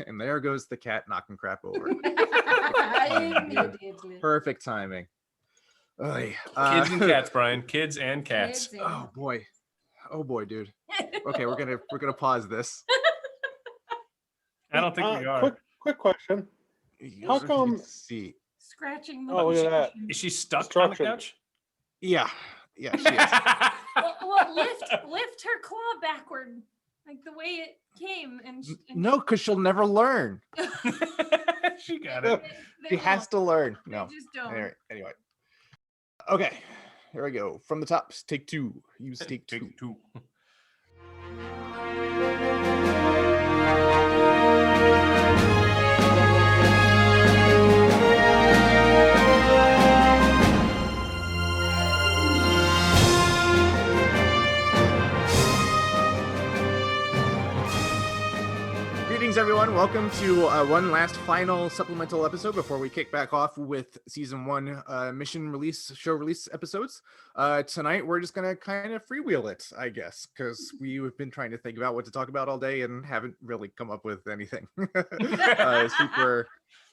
And there goes the cat knocking crap over. Immediately. Perfect timing. Kids and cats, Brian. Kids and cats. Oh boy, dude. Okay, we're gonna pause this. I don't think we are. Quick question. How come? See. Scratching the Oh, look at that. Is she stuck on the couch? Yeah, she is. well, lift her claw backward, like the way it came, and No, because she'll never learn. She got it. She has to learn. No. They just don't. Anyway. Okay, here we go. From the top, take two. Use take two. Take two. Greetings, everyone. Welcome to one last final supplemental episode before we kick back off with season 1 show release episodes. Tonight, we're just going to kind of freewheel it, I guess, because we've been trying to think about what to talk about all day and haven't really come up with anything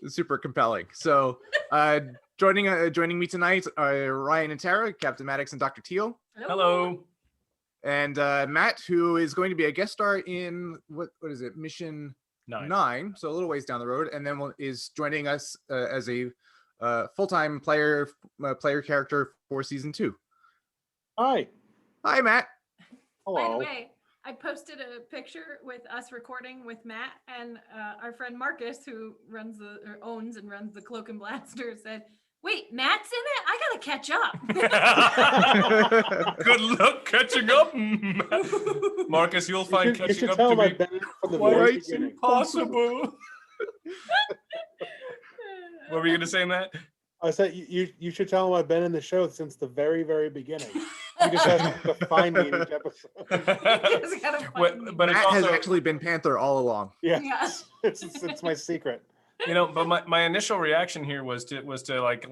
super compelling. So joining me tonight are Ryan and Tara, Captain Maddox and Dr. Teal. Hello. And Matt, who is going to be a guest star in what is it, Mission 9, so a little ways down the road, and then is joining us as a full-time player character for season 2. Hi, Matt. Hello. By the way, I posted a picture with us recording with Matt, and our friend Marcus, who owns and runs the Cloak and Blaster, said, "Wait, Matt's in it? I gotta catch up." Good luck catching up, Marcus. You'll find catching up to be quite impossible. What were you gonna say, Matt? I said you should tell him I've been in the show since the very, very beginning. He just has to find me in each episode. But Matt it's also, has actually been Panther all along. Yeah. It's my secret. But my initial reaction here was to like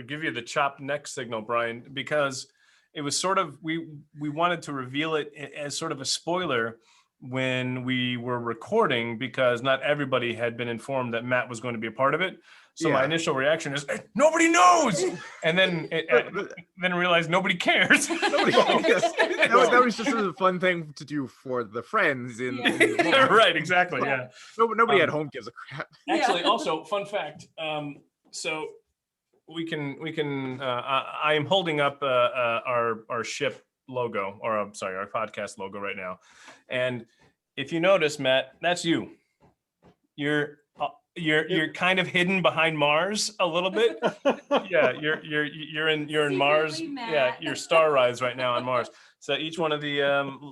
give you the chopped neck signal, Brian, because it was sort of we wanted to reveal it as sort of a spoiler when we were recording, because not everybody had been informed that Matt was going to be a part of it. So my initial reaction is, nobody knows, and then then realized nobody cares. Nobody cares. That was just a fun thing to do for the friends in right, exactly. Yeah. Nobody at home gives a crap. Actually, also fun fact. So we can. I am holding up our ship logo, or I'm sorry, our podcast logo right now, and if you notice, Matt, that's you. You're kind of hidden behind Mars a little bit. Yeah, you're in Mars. Matt. Yeah, you're star rides right now on Mars. So each one of the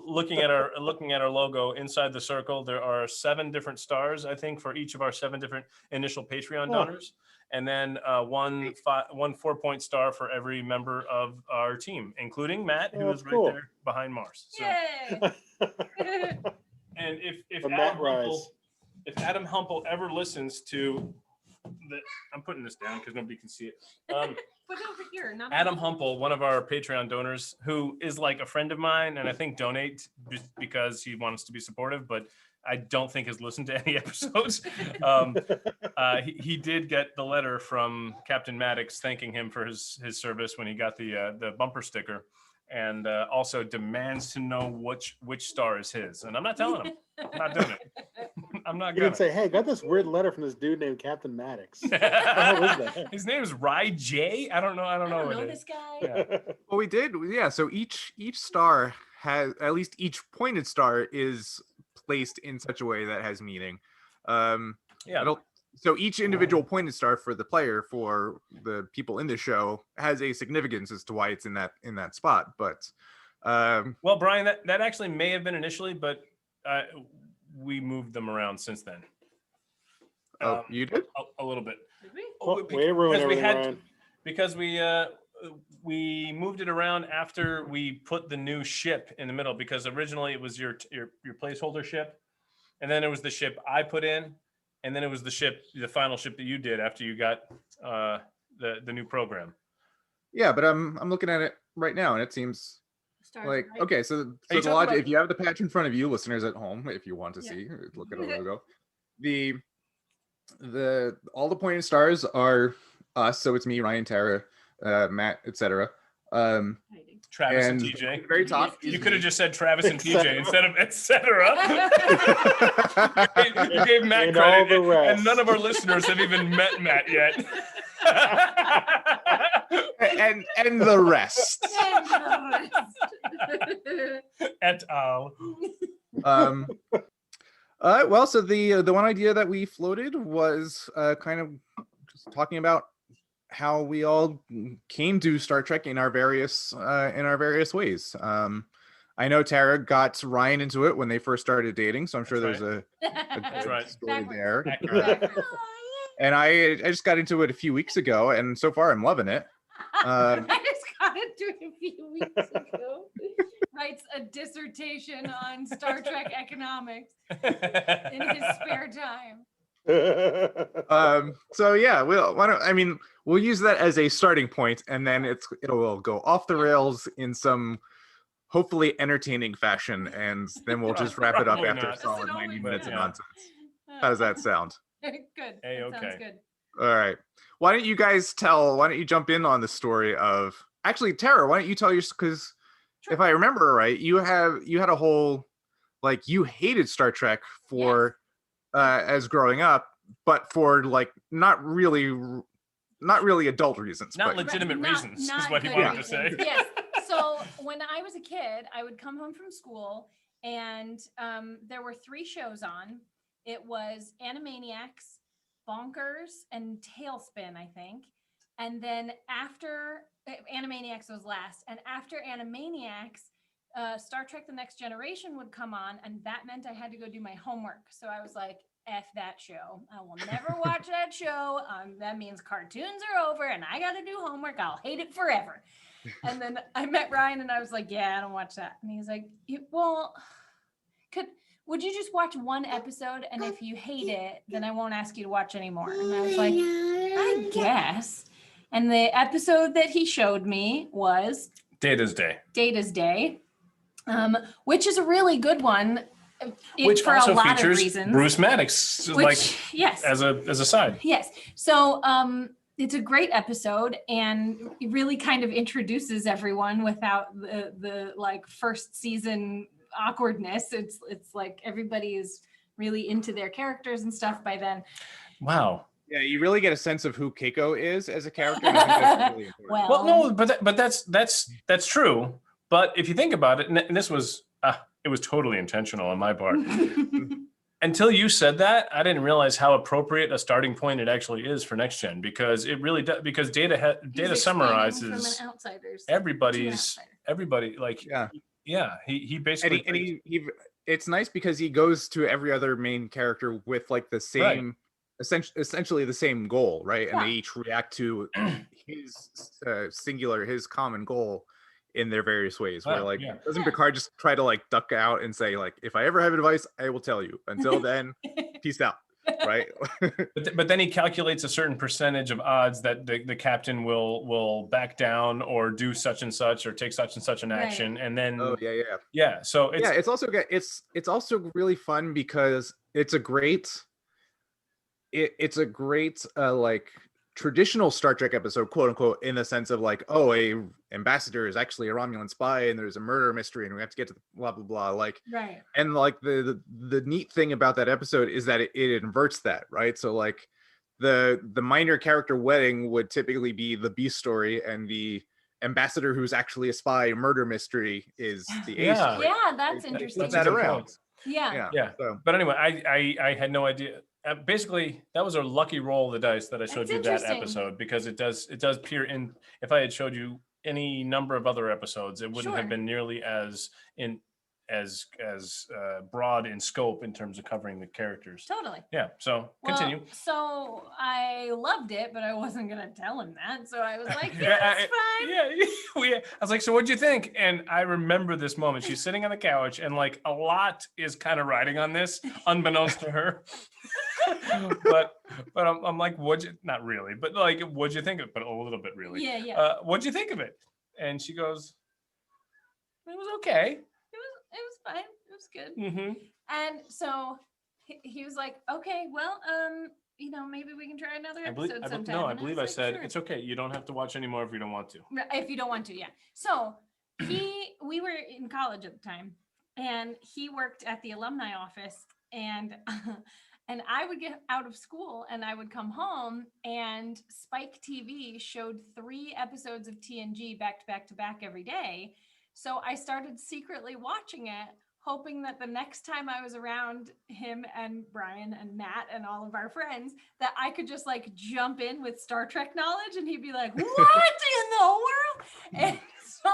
looking at our logo inside the circle, there are 7 different stars, I think, for each of our 7 different initial Patreon donors, and then one 4-point star for every member of our team, incling Matt, who is right there behind Mars. So, Yay! and if Adam Humple ever listens to I'm putting this down because nobody can see it. Put it over here. Not Adam Humple, one of our Patreon donors, who is like a friend of mine, and I think donate because he wants to be supportive, but I don't think has listened to any episodes. He did get the letter from Captain Maddox thanking him for his service when he got the bumper sticker, and also demands to know which star is his. And I'm not telling him. I'm not doing it. I'm not You gonna can say, "Hey, I got this weird letter from this dude named Captain Maddox." What the hell is that? His name is Rye J. I don't know. I don't know this guy. Yeah. Well, we did. Yeah. So each star has, at least each pointed star is placed in such a way that has meaning. So each individual pointed star for the player, for the people in the show, has a significance as to why it's in that spot. But well, Brian, that actually may have been initially, but we moved them around since then. Oh, you did? A little bit. Did we? We ruined everything, Ryan. Because we moved it around after we put the new ship in the middle, because originally it was your placeholder ship, and then it was the ship I put in, and then it was the final ship that you did after you got the new program. Yeah, but I'm looking at it right now, and it seems like, okay, so the logic, if you have the patch in front of you, listeners at home, if you want to see, look at our logo. the all the pointed stars are us, so it's me, Ryan, Tara, Matt, etc. Travis and And TJ. at the very top You is could have me. just said Travis and TJ Etc. instead of etc. You gave Matt And all credit, the rest. and none of our listeners have even met Matt yet. and the rest. Et al. Well, so the one idea that we floated was kind of just talking about how we all came to Star Trek in our various ways. I know Tara got Ryan into it when they first started dating, so I'm sure That's there's a That's good right. story Backwards. there. Accurate. And I just got into it a few weeks ago, and so far I'm loving it. I just got into it a few weeks ago. Writes a dissertation on Star Trek economics in his spare time. So yeah, we'll use that as a starting point, and then it will go off the rails in some hopefully entertaining fashion, and then we'll just wrap it up Probably after a not. solid Does it 90 always minutes of sound? nonsense. How does that sound? Good. That sounds A-okay. good. All right. Why don't you jump in on the story of, actually, Tara, why don't you tell your, because if I remember right, you had a whole, like, you hated Star Trek for as growing up, but for like not really adult reasons. Not but legitimate Not- reasons is not what he good wanted to say. reasons. Yes. So when I was a kid, I would come home from school and there were 3 shows on. It was Animaniacs, Bonkers, and Tailspin, I think. And then after Animaniacs was last, and after Animaniacs, Star Trek: The Next Generation would come on, and that meant I had to go do my homework. So I was like, F that show. I will never watch that show. That means cartoons are over and I got to do homework. I'll hate it forever. And then I met Ryan and I was like, yeah, I don't watch that. And he's like, well, would you just watch one episode? And if you hate it, then I won't ask you to watch anymore. And I was like, I guess. And the episode that he showed me was Data's Day. Data's Day, which is a really good one. Which for also a lot features of reasons. Bruce Maddox, Yes. as a side. Yes. So it's a great episode and it really kind of introduces everyone without the like first season awkwardness. It's like everybody is really into their characters and stuff by then. Wow. Yeah, you really get a sense of who Keiko is as a character. And I think that's really important. Well, no, but that's true. But if you think about it, and this was it was totally intentional on my part. Until you said that, I didn't realize how appropriate a starting point it actually is for Next Gen, because it really does. Because Data summarizes everybody. Like he basically and he it's nice because he goes to every other main character with like the same essentially the same goal, right? And they each react to his his common goal in their various ways. Where like doesn't Picard just try to like duck out and say like, if I ever have advice, I will tell you. Until then, peace out. Right. but then he calculates a certain percentage of odds that the captain will back down or do such and such or take such and such an action, and then so it's also really fun because it's a great like traditional Star Trek episode, quote unquote, in the sense of like, oh, a ambassador is actually a Romulan spy and there's a murder mystery and we have to get to the blah blah blah, like and like the neat thing about that episode is that it inverts that, right? So like the minor character wedding would typically be the B story, and the ambassador who's actually a spy murder mystery is the A story. That's interesting. Flip that around. So. But anyway, I had no idea. Basically, that was a lucky roll of the dice that I showed you that episode, because it does peer in. If I had showed you any number of other episodes, it wouldn't have been nearly as broad in scope in terms of covering the characters. Totally. Yeah. So continue. So I loved it, but I wasn't gonna tell him that. So I was like, it's fine. I was like, so what'd you think? And I remember this moment. She's sitting on the couch, and like a lot is kind of riding on this, unbeknownst to her. but I'm like, not really, but like, what'd you think of it? But a little bit really. What'd you think of it? And she goes, it was okay. It was fine. It was good. And so he was like, okay, well, maybe we can try another I believe, episode sometime. no, I And believe was I like, said "Sure." it's okay. You don't have to watch anymore if you don't want to. If you don't want to, yeah. So we were in college at the time, and he worked at the alumni office, and and I would get out of school and I would come home, and Spike TV showed 3 episodes of TNG back to back to back every day. So I started secretly watching it, hoping that the next time I was around him and Brian and Matt and all of our friends, that I could just like jump in with Star Trek knowledge, and he'd be like, "What in the world?" And so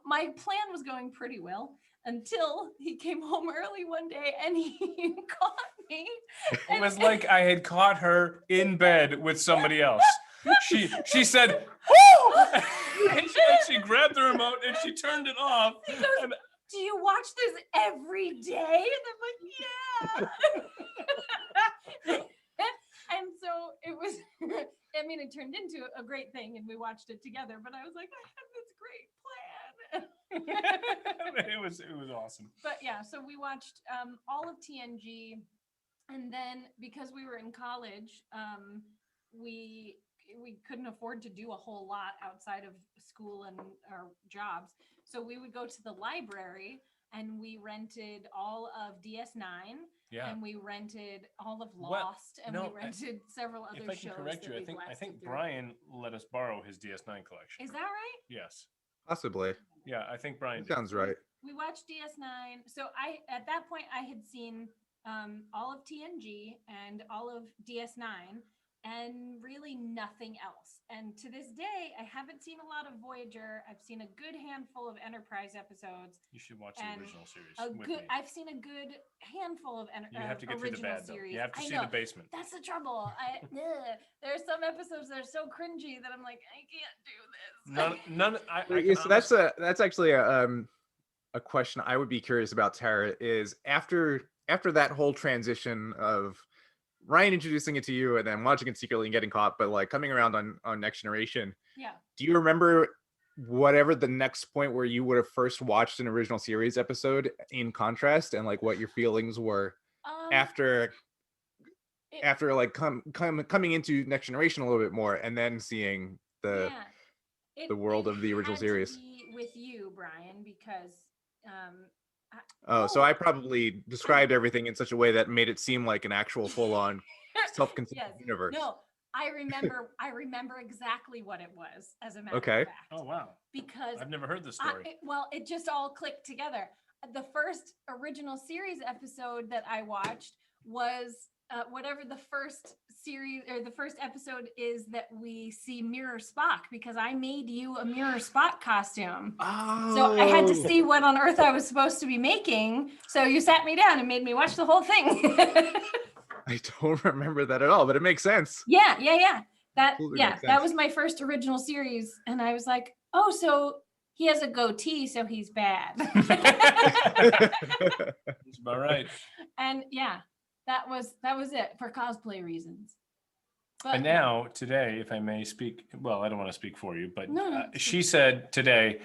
my plan was going pretty well until he came home early one day and he caught me. It was like I had caught her in bed with somebody else. She said, "Woo!" and she grabbed the remote and she turned it off. He goes, And "Do you watch this every day?" And I'm like, "Yeah." And so it was, I mean, it turned into a great thing and we watched it together, but I was like, I had this great plan. it was awesome. But yeah, so we watched all of TNG, and then because we were in college, we couldn't afford to do a whole lot outside of school and our jobs. So we would go to the library and we rented all of DS9. Yeah. And we rented all of Well, Lost, and we rented several other If I shows. can correct you, that I we think blasted through. Brian let us borrow his DS9 collection. Is that right? Yes. Possibly. Yeah, I think Brian That sounds right. We watched DS9. So at that point I had seen all of TNG and all of DS9 and really nothing else. And to this day, I haven't seen a lot of Voyager. I've seen a good handful of Enterprise episodes. You should watch And the original series with me. I've seen a good handful of You have to get through the original bad, though. series. You have to I see know. the basement. That's the trouble. There are some episodes that are so cringy that I'm like, I can't do this. None. So that's actually a question I would be curious about, Tara, is after that whole transition of Ryan introducing it to you and then watching it secretly and getting caught, but like coming around on Next Generation. Yeah. Do you remember whatever the next point where you would have first watched an original series episode in contrast, and like what your feelings were after like coming into Next Generation a little bit more and then seeing the world of the original series? With you, Brian, because so I probably described everything in such a way that made it seem like an actual full-on self-contained universe. No, I remember exactly what it was, as a matter of fact. Oh wow. Because I've never heard this story. It just all clicked together. The first original series episode that I watched was whatever the first series or the first episode is that we see Mirror Spock, because I made you a Mirror Spock costume. Oh. So I had to see what on earth I was supposed to be making. So you sat me down and made me watch the whole thing. I don't remember that at all, but it makes sense. Yeah. That That was my first original series, and I was like, oh, so he has a goatee, so he's bad. That's about right. And yeah, that was it for cosplay reasons. But now, today, if I may speak, well, I don't want to speak for you, but No. she said today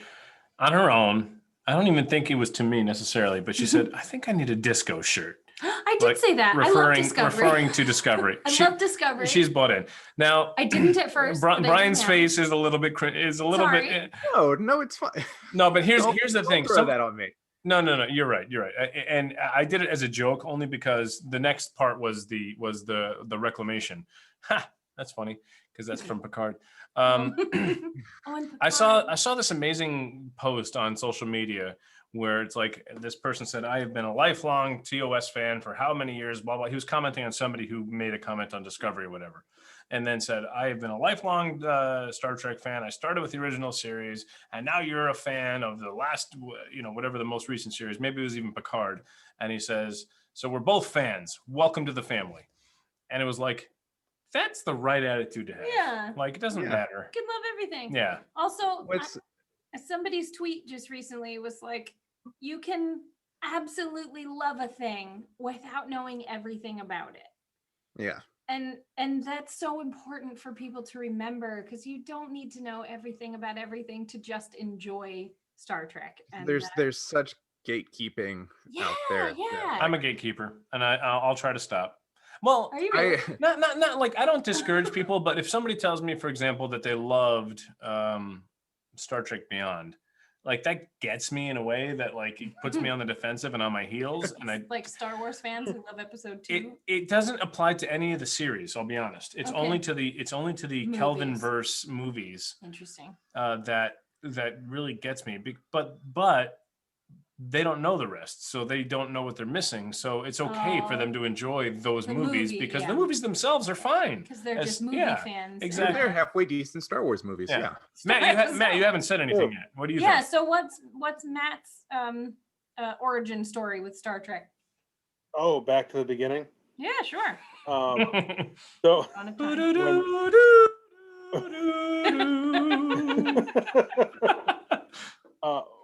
on her own, I don't even think it was to me necessarily, but she said, I think I need a disco shirt. I did say that. I love Discovery. Referring to Discovery. I love Discovery. She's bought in. Now, I didn't at first. Brian's face is a little bit bit. No, it's fine. No, but here's the thing. Throw that on me. No, you're right. And I did it as a joke only because the next part was the reclamation. Ha, that's funny because that's from Picard. I saw this amazing post on social media where it's like this person said, I have been a lifelong TOS fan for how many years, blah, blah. He was commenting on somebody who made a comment on Discovery or whatever. And then said, I have been a lifelong Star Trek fan. I started with the original series, and now you're a fan of the last, whatever the most recent series. Maybe it was even Picard. And he says, so we're both fans. Welcome to the family. And it was like, that's the right attitude to have. Yeah. Like, it doesn't matter. You can love everything. Yeah. Also, somebody's tweet just recently was like, you can absolutely love a thing without knowing everything about it. Yeah. And that's so important for people to remember, because you don't need to know everything about everything to just enjoy Star Trek. And there's such gatekeeping Yeah, out there. yeah. I'm a gatekeeper, and I'll try to stop. Well, Are you really? not like I don't discourage people, but if somebody tells me, for example, that they loved Star Trek Beyond, like that gets me in a way that like it puts me on the defensive and on my heels, and I Like Star Wars fans who love episode 2. it doesn't apply to any of the series. I'll be honest. It's only to the Movies. Kelvin verse movies Interesting. that really gets me. But they don't know the rest, so they don't know what they're missing. So it's okay for them to enjoy those The movies movie, because yeah. the movies themselves are fine. Because they're just As- movie yeah, fans. exactly. They're halfway decent Star Wars movies. Yeah. Yeah. Matt, you haven't said anything yet. What do you Yeah. think? So what's Matt's origin story with Star Trek? Oh, back to the beginning. Yeah, sure. So On a time.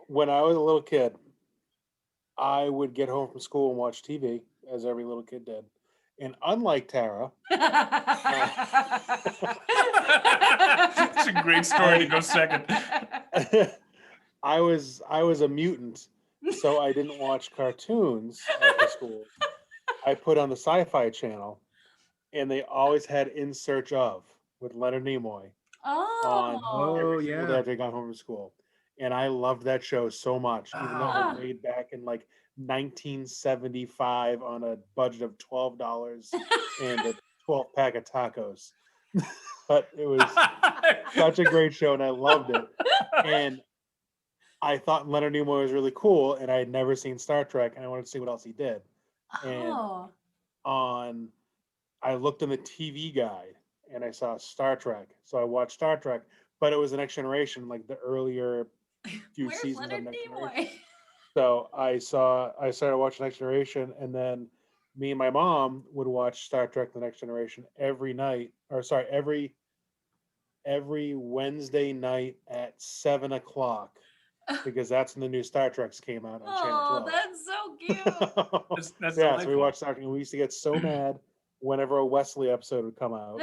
when I was a little kid, I would get home from school and watch TV, as every little kid did. And unlike Tara, It's a great story to go second. I was a mutant, so I didn't watch cartoons after school. I put on the Sci-Fi Channel, and they always had In Search Of with Leonard Nimoy on Oh. every single yeah. day after I got home from school. And I loved that show so much, even though it Ah. was made back in like 1975 on a budget of $12 and a 12 pack of tacos. But it was such a great show, and I loved it. And I thought Leonard Nimoy was really cool, and I had never seen Star Trek, and I wanted to see what else he did. And Oh. I looked in the TV guide, and I saw Star Trek. So I watched Star Trek, but it was the Next Generation, like the earlier few Where's seasons Leonard of Next Generation. Nimoy? So I started watching Next Generation, and then me and my mom would watch Star Trek: The Next Generation every Wednesday night at 7:00, because that's when the new Star Treks came out on Oh, Channel that's so cute. 12. That's Yeah, so we delightful. watched Star Trek, and we used to get so mad whenever a Wesley episode would come out,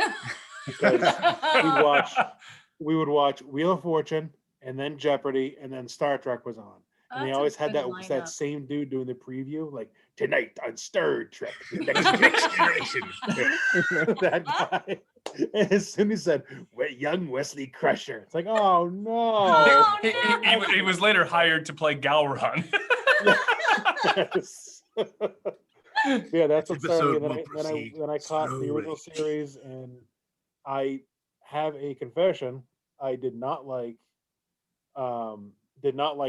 because we would watch Wheel of Fortune, and then Jeopardy, and then Star Trek was on. And they That's a always had good that lineup. same dude doing the preview, like tonight on Star Trek, the Next Generation. that guy. And as soon as he said, young Wesley Crusher, it's like, oh no. Oh, He was later hired to play Galron. Yes. Yeah, that's what started me. Episode And will proceed then I caught the original slowly. series, and I have a confession. I did not like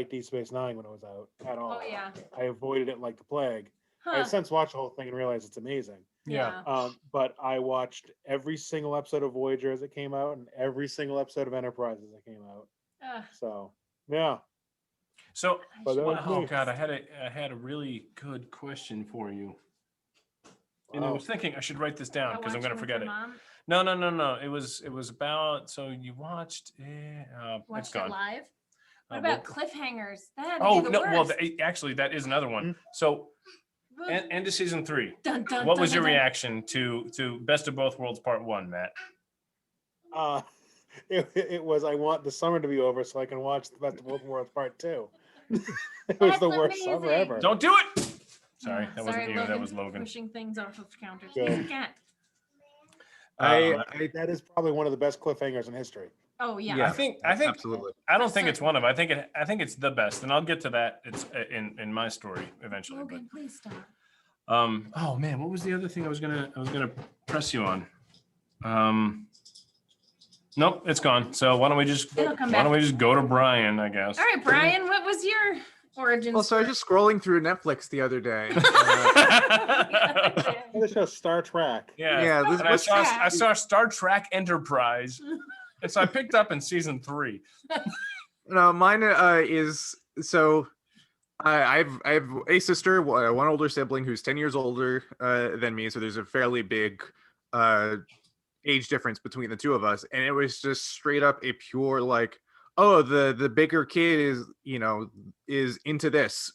Deep Space Nine when it was out at all. Oh yeah. I avoided it like the plague. I Huh. have since watched the whole thing and realized it's amazing. Yeah. But I watched every single episode of Voyager as it came out, and every single episode of Enterprise as it came out. So yeah. So, But that was oh me. god, I had a really good question for you, and I Wow. was thinking I should write this down because I'm gonna forget it. Mom? No. It was about. So you watched. It's Watched it gone. live. What Well, about cliffhangers? That had to oh be the no! Well, worst. actually, that is another one. Mhm. So, end of season 3. Dun, dun, What dun, was your dun, dun. reaction to Best of Both Worlds Part 1, Matt? It was, I want the summer to be over so I can watch the Best of Both Worlds Part 2. It was the That's worst summer amazing. ever. Don't do it. Sorry, that wasn't you. That Logan, was Logan. pushing things off of counters. Go. He's a cat. That is probably one of the best cliffhangers in history. Oh yeah. Yeah. I think Absolutely. I don't think it's one of. I think it's the best, and I'll get to that. It's in my story eventually. Logan, please stop. But oh man, what was the other thing I was gonna press you on? Nope, it's gone. So why don't we just It'll come back. go to Brian? I guess. All right, Brian, what was your origin? Well, so I was just scrolling through Netflix the other day. This show Star Trek. Yeah. Yeah, this And I was saw Star Trek Enterprise, and so I picked up in season 3. no, mine is so. I have a sister, one older sibling who's 10 years older than me, so there's a fairly big age difference between the two of us, and it was just straight up a pure like, oh, the bigger kid is into this.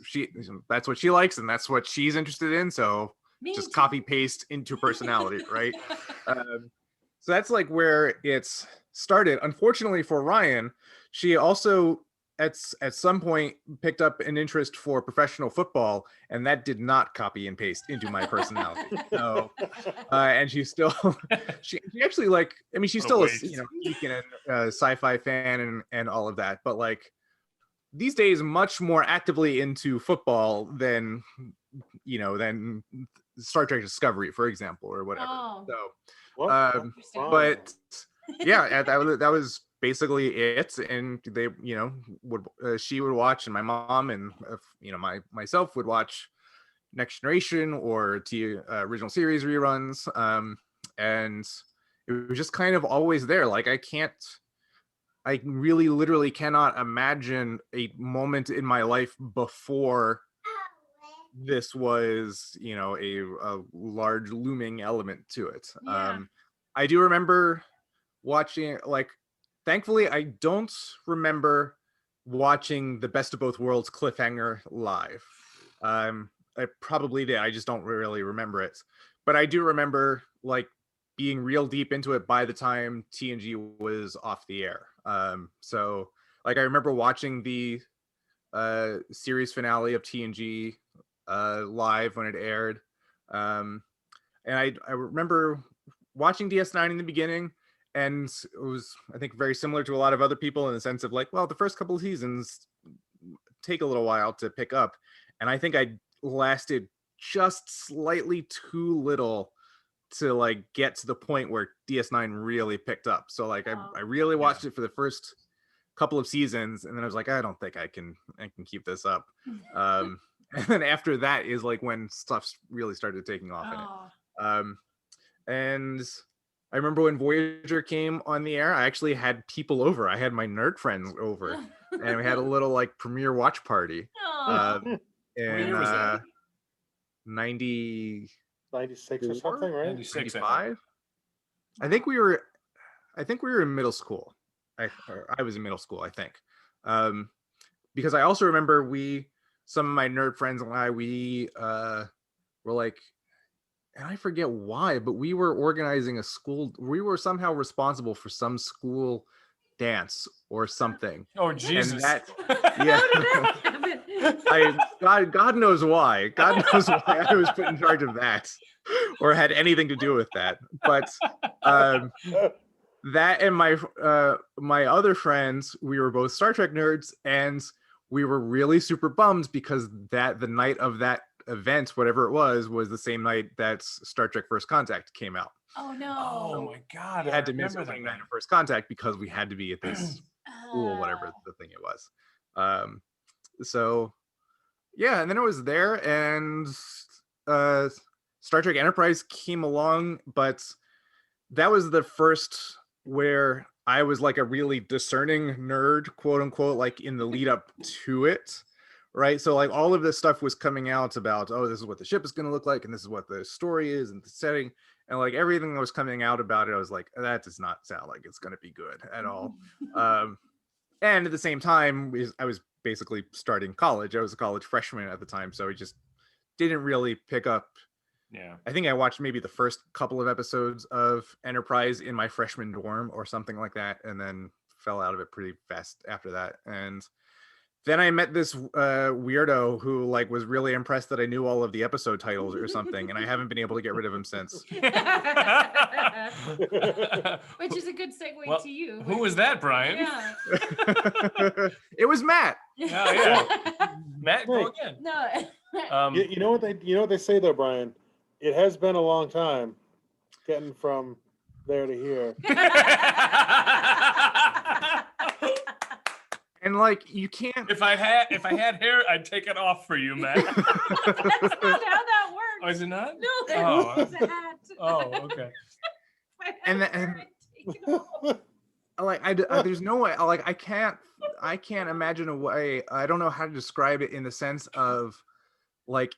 That's what she likes, and that's what she's interested in. So Me just too. copy paste into personality, right? So that's like where it's started. Unfortunately for Ryan, she also at some point picked up an interest for professional football, and that did not copy and paste into my personality. So, and she's still, she actually like, I mean, she's What a still a waste. geek and a sci-fi fan and all of that, but like these days, much more actively into football than than Star Trek Discovery, for example, or whatever. Oh. So, What? Interesting. but yeah, that was basically it. And they, would she would watch, and my mom and myself would watch Next Generation or original series reruns. And it was just kind of always there. Like I really literally cannot imagine a moment in my life before this was, a large looming element to it. Yeah. I do remember watching, like, thankfully, I don't remember watching the Best of Both Worlds cliffhanger live. I probably did. I just don't really remember it. But I do remember, like, being real deep into it by the time TNG was off the air. So, like, I remember watching the series finale of TNG live when it aired. And I remember watching DS9 in the beginning, and it was, I think, very similar to a lot of other people in the sense of like, well, the first couple of seasons take a little while to pick up. And I think I lasted just slightly too little to like get to the point where DS9 really picked up. So like I really watched it for the first couple of seasons, and then I was like, I don't think I can keep this up. And then after that is like when stuff really started taking off in it. And I remember when Voyager came on the air, I actually had people over. I had my nerd friends over, and we had a little like premiere watch party. In 96 or something, right? 96, 95. I think we were in middle school. I was in middle school, I think. Because I also remember some of my nerd friends and I, we were like, and I forget why, but we were organizing we were somehow responsible for some school dance or something. Oh, Jesus. And that, How did that happen? God knows why. God knows why I was put in charge of that or had anything to do with that. But that and my other friends, we were both Star Trek nerds, and we were really super bummed because the night of that event, whatever it was the same night that Star Trek First Contact came out. Oh no. Oh my God. We I had to miss remember opening that night of First Contact because we had to be at this school, whatever the thing it was. So yeah, and then it was there, and Star Trek Enterprise came along, but that was the first where I was like a really discerning nerd, quote unquote, like in the lead up to it. Right. So like all of this stuff was coming out about, oh, this is what the ship is going to look like, and this is what the story is and the setting. And like everything that was coming out about it, I was like, that does not sound like it's going to be good at all. And at the same time, I was basically starting college. I was a college freshman at the time. So I just didn't really pick up. Yeah. I think I watched maybe the first couple of episodes of Enterprise in my freshman dorm or something like that, and then fell out of it pretty fast after that. And then I met this weirdo who like was really impressed that I knew all of the episode titles or something, and I haven't been able to get rid of him since. Which is a good segue Well, to you. Who was that, Brian? Yeah. It was Matt. Oh, yeah. Matt, go again. No. You know what they say though, Brian? It has been a long time getting from there to here. And like you can't. If I had hair, I'd take it off for you, Matt. That's not how that works. Oh, is it not? No, Oh. it's a hat. Oh, okay. And like there's no way. Like I can't imagine a way. I don't know how to describe it in the sense of like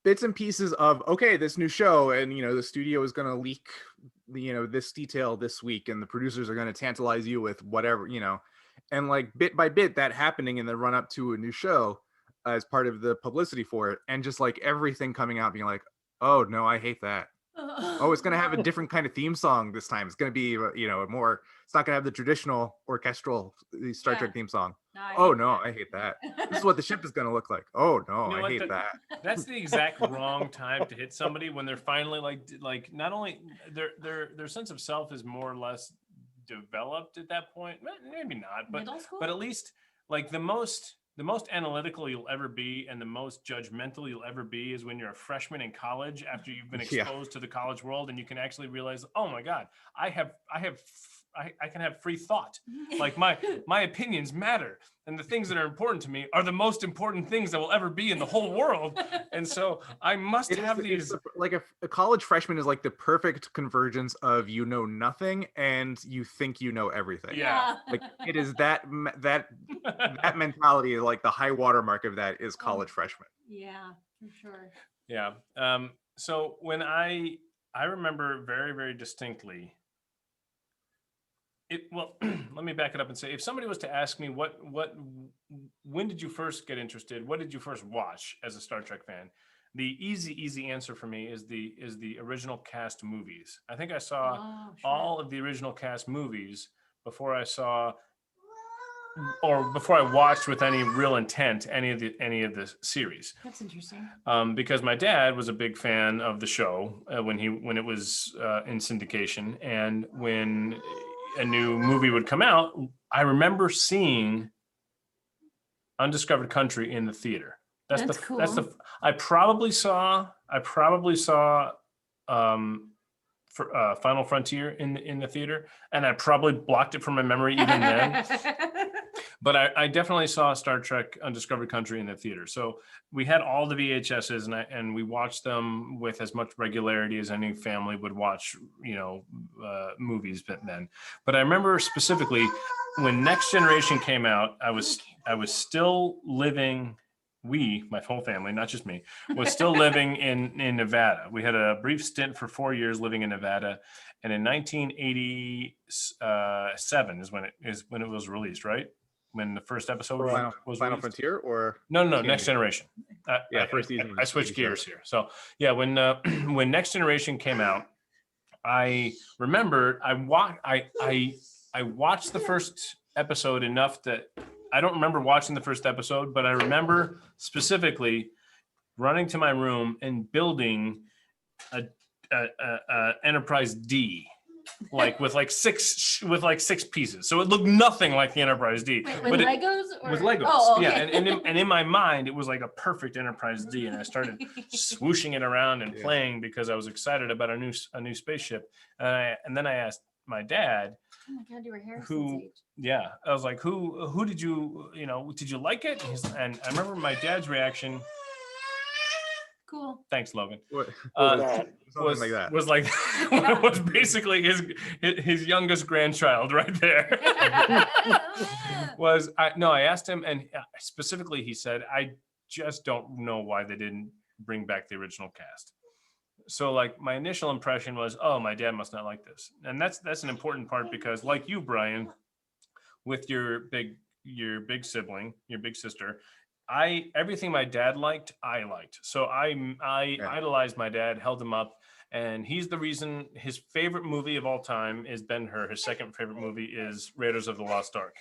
bits and pieces of, okay, this new show, and the studio is going to leak this detail this week, and the producers are going to tantalize you with whatever, and like bit by bit that happening in the run up to a new show as part of the publicity for it, and just like everything coming out being like, oh no, I hate that. Oh, it's going to have a different kind of theme song this time. It's going to be, more. It's not going to have the traditional orchestral Star Yeah. Trek theme song. No, I Oh hate no, that. I hate that. This is what the ship is going to look like. Oh no, You know I what, hate that. That's the exact wrong time to hit somebody when they're finally like not only their sense of self is more or less developed at that point. Maybe not, but Middle school? but at least like the most analytical you'll ever be and the most judgmental you'll ever be is when you're a freshman in college after you've been Yeah. exposed to the college world and you can actually realize, oh my God, I can have free thought. Like my opinions matter. And the things that are important to me are the most important things that will ever be in the whole world. And so I must have these. Like a college freshman is like the perfect convergence of nothing and you think you know everything. Yeah. Like it is that mentality, like the high watermark of that is college freshman. Yeah, for sure. Yeah. So when I remember very, very distinctly. Let me back it up and say, if somebody was to ask me when did you first get interested? What did you first watch as a Star Trek fan? The easy answer for me is the original cast movies. I think I saw all of the original cast movies before I watched with any real intent any of the series. That's interesting. Because my dad was a big fan of the show when it was in syndication, and when a new movie would come out, I remember seeing Undiscovered Country in the theater. That's cool. I probably saw Final Frontier in the theater, and I probably blocked it from my memory even then. But I definitely saw Star Trek Undiscovered Country in the theater. So we had all the VHSs and we watched them with as much regularity as any family would watch, movies then. But I remember specifically when Next Generation came out, I was still living, my whole family, not just me, was still living in Nevada. We had a brief stint for 4 years living in Nevada. And in 1987 is when it was released, right? When the first episode was Final released? Frontier or No, Next Generation. First season. I switched gears here. So yeah, when Next Generation came out, I remember I watched the first episode enough that I don't remember watching the first episode, but I remember specifically running to my room and building a Enterprise D. with six pieces, so it looked nothing like the Enterprise D. With Legos? With Legos, oh, okay. yeah. And in my mind, it was like a perfect Enterprise D, and I started swooshing it around and playing because I was excited about a new spaceship. And then I asked my dad, oh my God, you were Harrison's age. Yeah, I was like, who did you did you like it? And I remember my dad's reaction. Cool. Thanks, Logan. Was basically his youngest grandchild right there. I asked him, and specifically he said, I just don't know why they didn't bring back the original cast. So like my initial impression was, oh, my dad must not like this. And that's an important part because like you, Brian, with your big sibling, your big sister, everything my dad liked, I liked. So I idolized my dad, held him up, and he's the reason his favorite movie of all time is Ben-Hur. His second favorite movie is Raiders of the Lost Ark.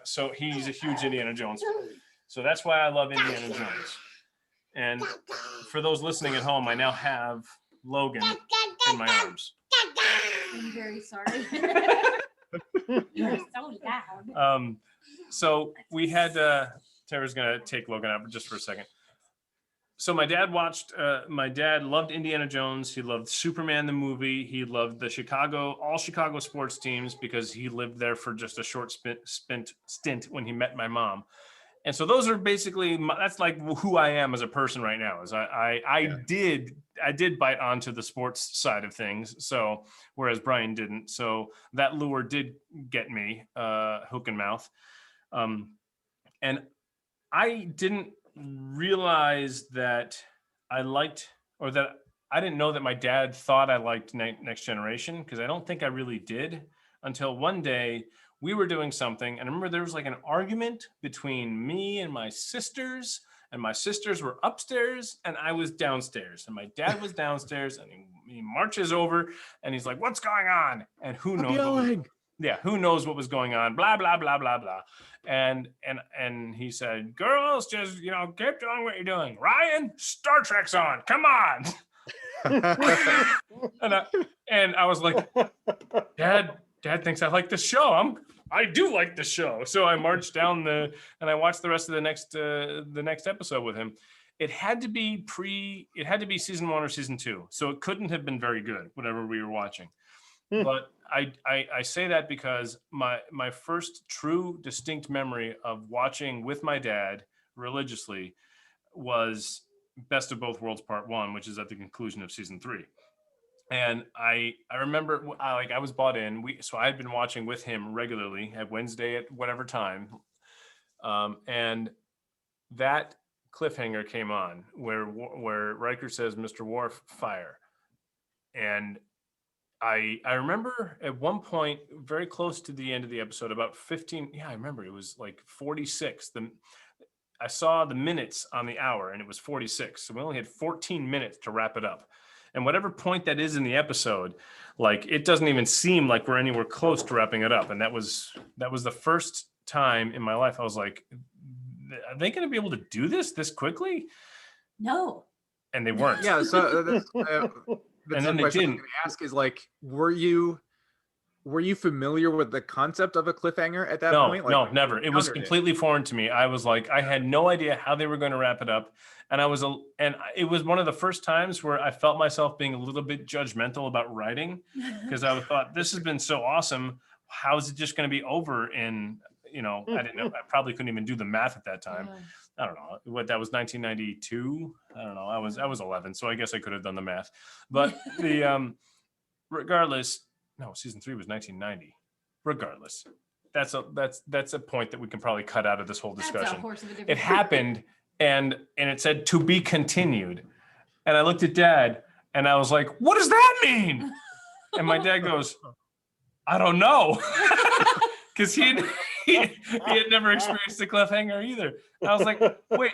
So he's a huge Indiana Jones fan. So that's why I love Indiana Jones. And for those listening at home, I now have Logan in my arms. I'm very sorry. You're so loud. So we had Tara's gonna take Logan out just for a second. So my dad loved Indiana Jones. He loved Superman the movie. He loved all Chicago sports teams because he lived there for just a short stint when he met my mom. And so those are basically that's like who I am as a person right now. Is I did bite onto the sports side of things. So whereas Brian didn't. So that lure did get me hook and mouth. And I didn't realize that I liked, or that I didn't know that my dad thought I liked Next Generation, because I don't think I really did until one day we were doing something. And I remember there was like an argument between me and my sisters and my sisters were upstairs and I was downstairs, and my dad was downstairs, and he marches over and he's like, "What's going on?" And who knows who knows what was going on, blah blah blah blah blah. And he said, "Girls, just keep doing what you're doing. Ryan, Star Trek's on, come on." and I was like, Dad thinks I like the show. I do like the show. So I marched down and I watched the rest of the next episode with him. It had to be season 1 or season 2. So it couldn't have been very good, whatever we were watching. But I say that because my first true distinct memory of watching with my dad religiously was Best of Both Worlds Part 1, which is at the conclusion of season 3. And I remember I was bought in. So I had been watching with him regularly at Wednesday at whatever time. And that cliffhanger came on where Riker says, "Mr. Worf, fire." And I remember at one point, very close to the end of the episode, about 15. Yeah, I remember it was like 46. I saw the minutes on the hour and it was 46. So we only had 14 minutes to wrap it up. And whatever point that is in the episode, like it doesn't even seem like we're anywhere close to wrapping it up. And that was the first time in my life I was like, are they going to be able to do this quickly? No. And they weren't. Yeah. So that's and then the they question I'm didn't. going to ask is like, were you familiar with the concept of a cliffhanger at that point? Like, No, never. It was completely foreign to me. I was like, I had no idea how they were going to wrap it up. And it was one of the first times where I felt myself being a little bit judgmental about writing, because I thought, this has been so awesome. How is it just going to be over in, I didn't know. I probably couldn't even do the math at that time. Yeah. I don't know what that was, 1992. I don't know. I was 11, so I guess I could have done the math. But regardless, no, season 3 was 1990. Regardless, that's a point that we can probably cut out of this whole discussion. That's a horse of a different It happened, and it said to be continued, and I looked at Dad, and I was like, "What does that mean?" And my dad goes, "I don't know," because he had never experienced a cliffhanger either. And I was like, "Wait,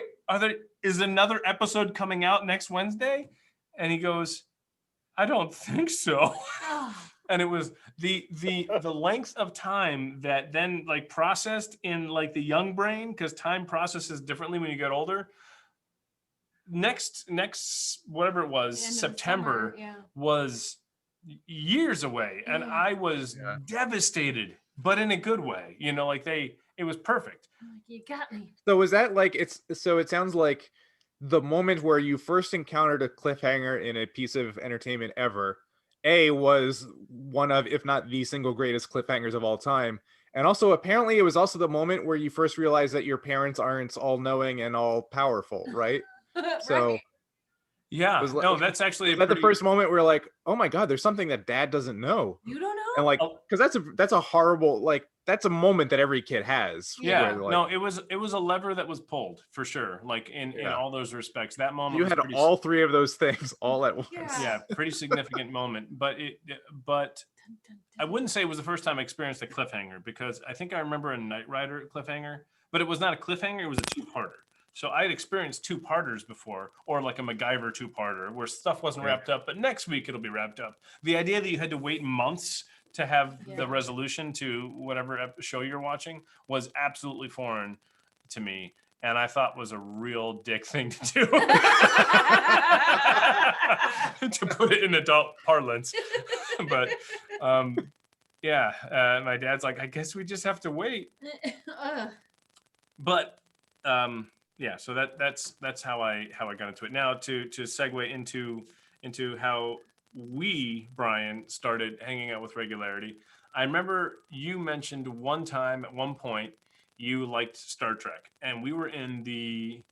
is another episode coming out next Wednesday?" And he goes, "I don't think so." And it was the length of time that then like processed in like the young brain, because time processes differently when you get older. Next whatever it was, September was years away, and I was devastated, but in a good way. It was perfect. You got me. So was that like it sounds like the moment where you first encountered a cliffhanger in a piece of entertainment ever, was one of, if not the single greatest cliffhangers of all time. And also, apparently, it was also the moment where you first realized that your parents aren't all knowing and all powerful, right? So, Right. Yeah, that's actually the first moment where like, oh my God, there's something that Dad doesn't know. You don't know? And like, because that's a horrible, like, that's a moment that every kid has. Yeah, where, like, no, it was a lever that was pulled for sure. Like in all those respects, that moment you had all three of those things all at once. Yeah, pretty significant moment. But I wouldn't say it was the first time I experienced a cliffhanger, because I think I remember a Knight Rider cliffhanger, but it was not a cliffhanger; it was a two-parter. So I had experienced two-parters before, or like a MacGyver two-parter, where stuff wasn't wrapped up, but next week it'll be wrapped up. The idea that you had to wait months to have the resolution to whatever show you're watching was absolutely foreign to me, and I thought was a real dick thing to do. To put it in adult parlance. But my dad's like, I guess we just have to wait. But so that's how I got into it. Now to segue into how we, Brian, started hanging out with regularity. I remember you mentioned one time at one point you liked Star Trek, and we were in the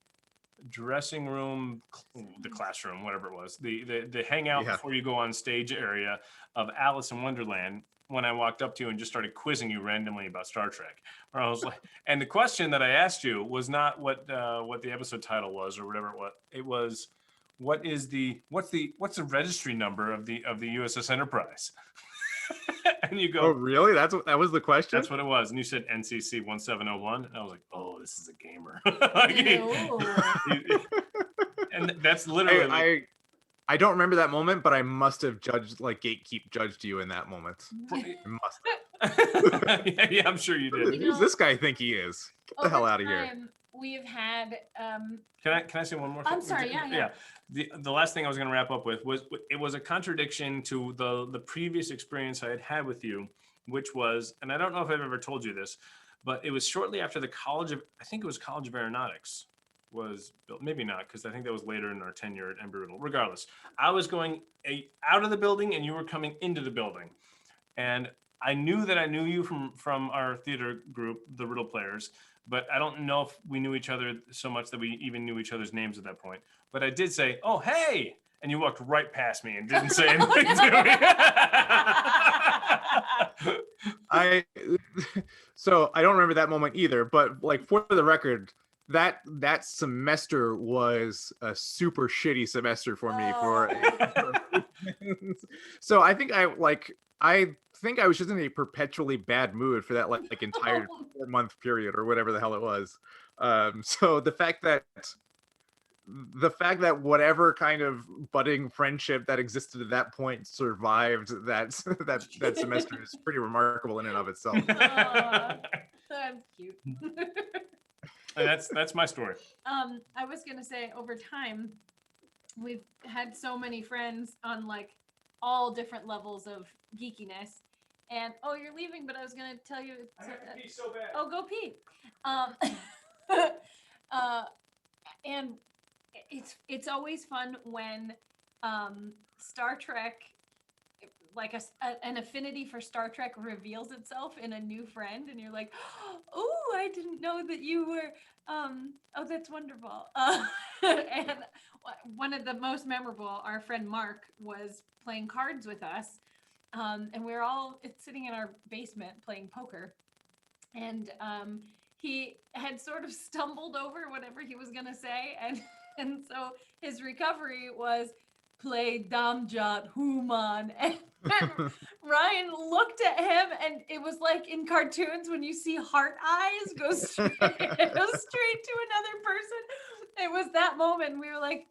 dressing room, the classroom, whatever it was, the hangout before you go on stage area of Alice in Wonderland, when I walked up to you and just started quizzing you randomly about Star Trek. Where I was like, and the question that I asked you was not what the episode title was or whatever it was. It was, what's the registry number of the USS Enterprise? And you Oh, go, really? That was the question? that's what it was. And you said NCC 1701. And I was like, oh, this is a gamer. And that's literally like, I don't remember that moment, but I must have gatekeep judged you in that moment. I must. yeah, I'm sure you did. Who's this guy think he is? Get the hell out of here. We've had Can I say one more thing? I'm sorry, yeah. The last thing I was going to wrap up with was it was a contradiction to the previous experience I had with you, which was, and I don't know if I've ever told you this, but it was shortly after the College of Aeronautics was built. Maybe not, because I think that was later in our tenure at Embry-Riddle. Regardless, I was going out of the building and you were coming into the building. And I knew that I knew you from our theater group, the Riddle Players, but I don't know if we knew each other so much that we even knew each other's names at that point. But I did say, oh, hey, and you walked right past me and didn't say anything to me. So I don't remember that moment either, but like for the record, that semester was a super shitty semester for me so I think I was just in a perpetually bad mood for that like entire 4-month period or whatever the hell it was. So the fact that whatever kind of budding friendship that existed at that point survived that semester is pretty remarkable in and of itself. That's cute. And that's my story. I was gonna say, over time, we've had so many friends on like all different levels of geekiness. And oh, you're leaving, but I was gonna tell you. I have to pee so bad. Oh, go pee. And it's always fun when Star Trek, like an affinity for Star Trek reveals itself in a new friend, and you're like, oh, I didn't know that you were. Oh, that's wonderful. And one of the most memorable, our friend Mark was playing cards with us, and we were all sitting in our basement playing poker, and he had sort of stumbled over whatever he was gonna say, and so his recovery was play Damjat Human. And Ryan looked at him, and it was like in cartoons when you see heart eyes go straight to another person. It was that moment, and we were like,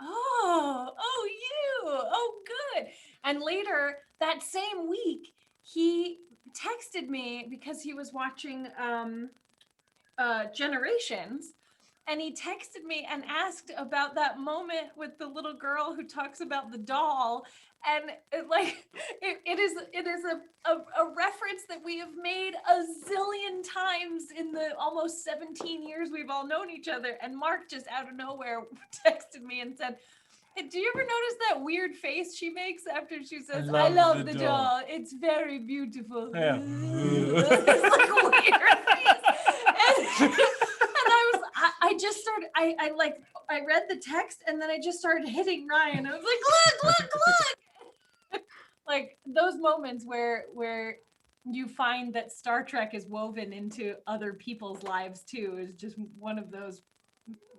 oh, you, oh, good. And later that same week, he texted me because he was watching Generations. And he texted me and asked about that moment with the little girl who talks about the doll. And it is a reference that we have made a zillion times in the almost 17 years we've all known each other. And Mark just out of nowhere texted me and said, hey, do you ever notice that weird face she makes after she says, I love the doll. It's very beautiful. Yeah. It's like a weird face. I read the text, and then I just started hitting Ryan. I was like, look. Like those moments where you find that Star Trek is woven into other people's lives too is just one of those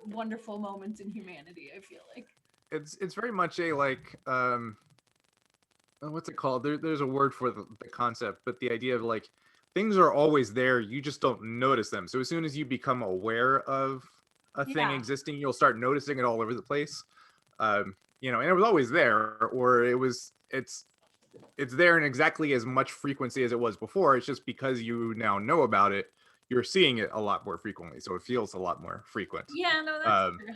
wonderful moments in humanity, I feel like. It's very much a like what's it called? There's a word for the concept, but the idea of like things are always there, you just don't notice them. So as soon as you become aware of a thing existing, you'll start noticing it all over the place. And it was always there, or it's there in exactly as much frequency as it was before. It's just because you now know about it, you're seeing it a lot more frequently, so it feels a lot more frequent. Yeah, no, that's true.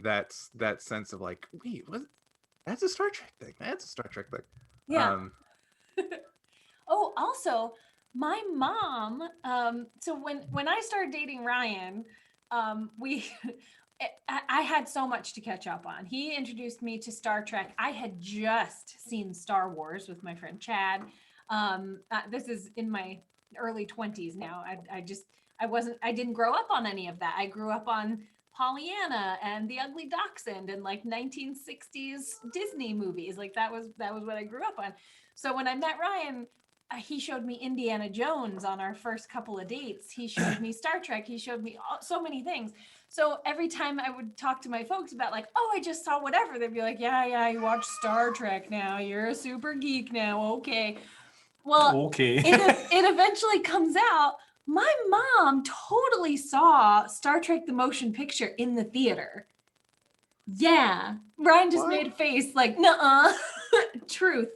That's that sense of like, wait, that's a Star Trek thing. That's a Star Trek thing. Yeah. Oh, also, my mom. So when I started dating Ryan, I had so much to catch up on. He introduced me to Star Trek. I had just seen Star Wars with my friend Chad. This is in my early 20s now. I didn't grow up on any of that. I grew up on Pollyanna and The Ugly Dachshund and like 1960s Disney movies. Like that was what I grew up on. So when I met Ryan, he showed me Indiana Jones on our first couple of dates. He showed me Star Trek. He showed me so many things. So every time I would talk to my folks about like, oh, I just saw whatever, they'd be like, yeah, you watch Star Trek now. You're a super geek now. Okay. Well, Okay. it eventually comes out. My mom totally saw Star Trek: The Motion Picture in the theater. Yeah, Ryan just What? made a face like, nuh-uh. Truth.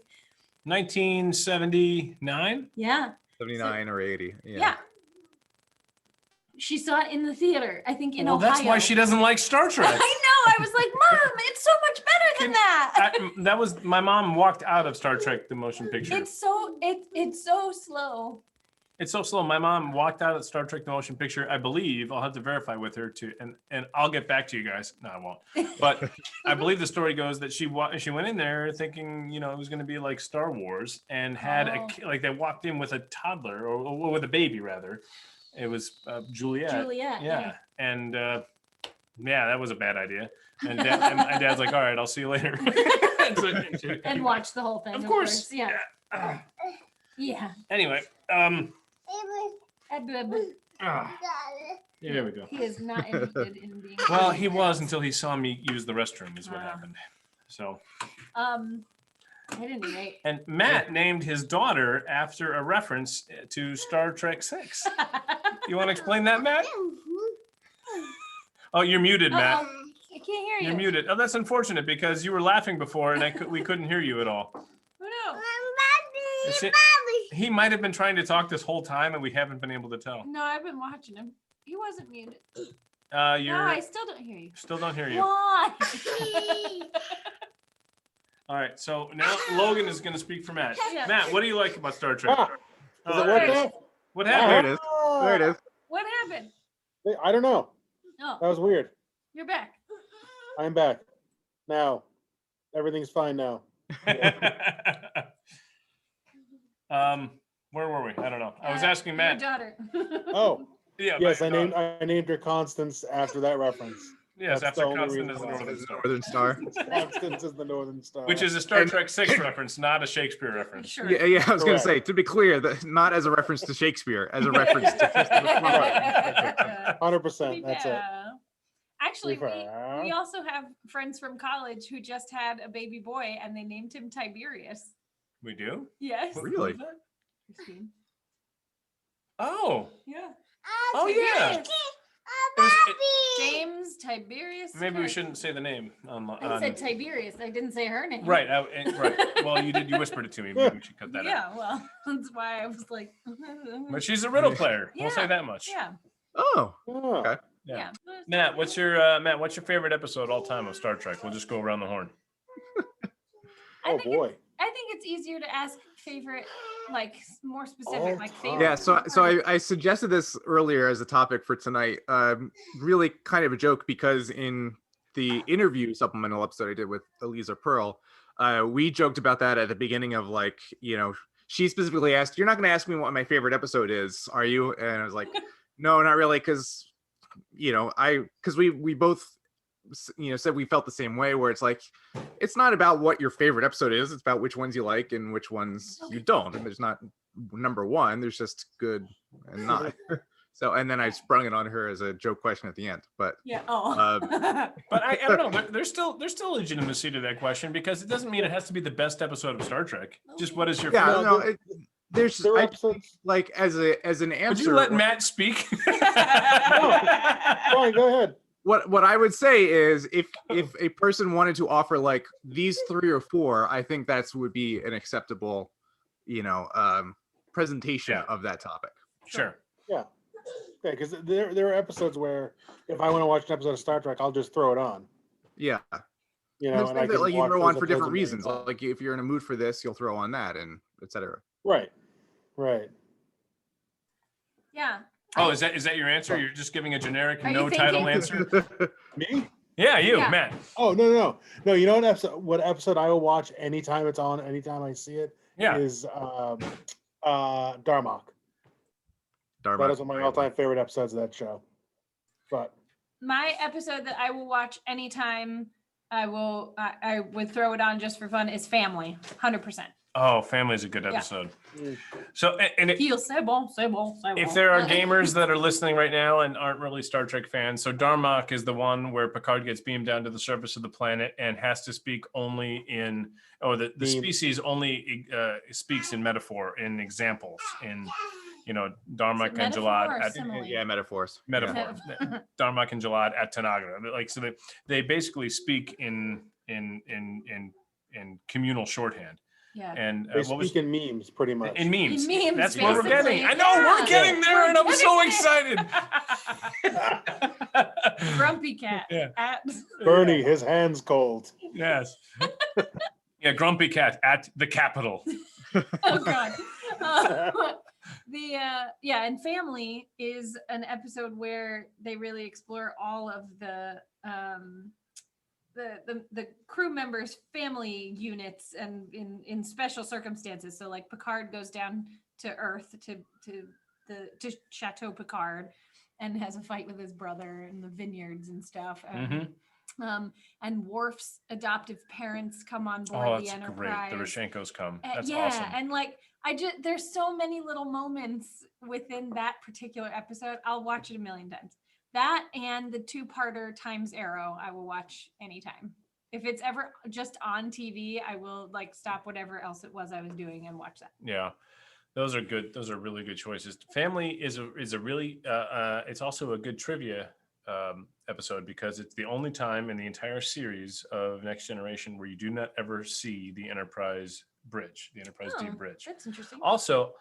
1979. Yeah. 79 or 80. Yeah. She saw it in the theater, I think in Well, Ohio. that's why she doesn't like Star I Trek. know. I was like, Mom, it's so much better than that. That was my mom walked out of Star Trek: The Motion Picture. It's so slow. It's so slow. My mom walked out of Star Trek: The Motion Picture. I believe I'll have to verify with her too, and I'll get back to you guys. No, I won't. But I believe the story goes that she went in there thinking it was going to be like Star Wars, and had they walked in with a toddler or with a baby rather. It was Juliet. Juliet. Yeah. And that was a bad idea. And my dad's like, all right, I'll see you later. And watch the whole thing. Of course. Yeah. Yeah. Anyway, Ah, there we go. he is not interested in being. Well, he was until he saw me use the restroom is what happened. So. At any rate. And Matt named his daughter after a reference to Star Trek 6. You want to explain that, Matt? Oh, you're muted, Matt. I can't hear you. You're muted. Oh, that's unfortunate because you were laughing before and we couldn't hear you at all. Oh no. He might have been trying to talk this whole time and we haven't been able to tell. No, I've been watching him. He wasn't muted. No, I still don't hear you. Still don't hear you. Why? All right, so now Logan is going to speak for Matt. Yeah. Matt, what do you like about Star Trek? Does it there work it is. now? What There happened? it is. There it is. What happened? I don't know. Oh, That was weird. you're back. I'm back. Now. Everything's fine now. Where were we? I don't know. I was Uh, asking Matt. Your daughter. Oh, Yeah. yes, my I daughter. named her Constance after that reference. Yes, That's after the only Constant reason is the why. Northern Star. Northern Star. Constance is the Northern Star. Which is a Star And- Trek 6 reference, not a Shakespeare reference. Sure. Yeah, I was going to Correct. say, to be clear, that not as a reference to Shakespeare, as a reference to Christopher Columbus. 100%. That's it. Yeah. Actually, Fair. we also have friends from college who just had a baby boy and they named him Tiberius. We do? Yes. Really? Who is that? Christine. Oh. Yeah. Oh, yeah. Tiberius. It was- James Tiberius. maybe we Christ. shouldn't say the name. I said Tiberius. I didn't say her name. Right. Right. Well, you did. You whispered it to me. Maybe we should cut that out. Yeah. Well, that's why I was like. But she's a riddle player. We'll say Yeah. that much. Yeah. Oh, Oh. Okay. Yeah. Yeah. Matt, what's your favorite episode all time of Star Trek? We'll just go around the horn. I Oh think boy. I think it's easier to ask favorite, like more specific, All like time. favorite. yeah. So I suggested this earlier as a topic for tonight. Really kind of a joke because in the interview supplemental episode I did with Eliza Pearl, we joked about that at the beginning of she specifically asked, "You're not going to ask me what my favorite episode is, are you?" And I was like, "No, not really," because we both said we felt the same way, where it's like it's not about what your favorite episode is, it's about which ones you like and which ones you don't, and there's not number one, there's just good and not. So and then I sprung it on her as a joke question at the end, but Yeah. Oh. But I don't know. There's still legitimacy to that question because it doesn't mean it has to be the best episode of Star Trek. Just what is your yeah, favorite? no, there's There are I, episodes. like as an answer. Would you let Matt speak? Fine, go ahead. What I would say is if a person wanted to offer like these 3 or 4, I think that's would be an acceptable, presentation Yeah. of that topic. Sure. Yeah, because there are episodes where if I want to watch an episode of Star Trek, I'll just throw it on. Yeah. You There's know, and I things can that like you watch throw those on for different episodes at any reasons. time. Like if you're in a mood for this, you'll throw on that and etc. Right. Right. Yeah. Oh, is that your answer? You're just giving a generic Are you no title thinking? answer? Me? Yeah, you, Yeah. Matt. Oh no. You know what episode I will watch anytime it's on, anytime I see it, Yeah. is Darmok. Dharma. That is one of my all-time favorite episodes of that show. But My episode that I will watch anytime I would throw it on just for fun is Family, 100%. Oh, Family is a good Yeah. episode. So, and Feel c'est bon. if there are gamers that are listening right now and aren't really Star Trek fans, so Darmok is the one where Picard gets beamed down to the surface of the planet and has to speak only in, the species only speaks in metaphor, in examples, in, Darmok and Jalad. Metaphors. Metaphor. Darmok and Jalad at Tanagra. Like, so they basically speak in communal shorthand. Yeah. And They speak in memes, pretty much. In memes. In memes, That's what we're basically. getting. I know we're getting there, and I'm so excited. Grumpy Cat. Yeah. Bernie, his hand's cold. Yes. Yeah, Grumpy Cat at the Capitol. Oh God. And Family is an episode where they really explore all of the crew members' family units and in special circumstances. So like Picard goes down to Earth to Chateau Picard and has a fight with his brother in the vineyards and stuff. And Worf's adoptive parents come on board the Enterprise. Great. The Rashenkos come. That's yeah, awesome. and like there's so many little moments within that particular episode. I'll watch it a million times. That and the 2-parter Times Arrow, I will watch anytime. If it's ever just on TV, I will like stop whatever else it was I was doing and watch that. Yeah, those are good. Those are really good choices. Family is a really it's also a good trivia episode because it's the only time in the entire series of Next Generation where you do not ever see the Enterprise bridge, the Enterprise D bridge. That's interesting. Also,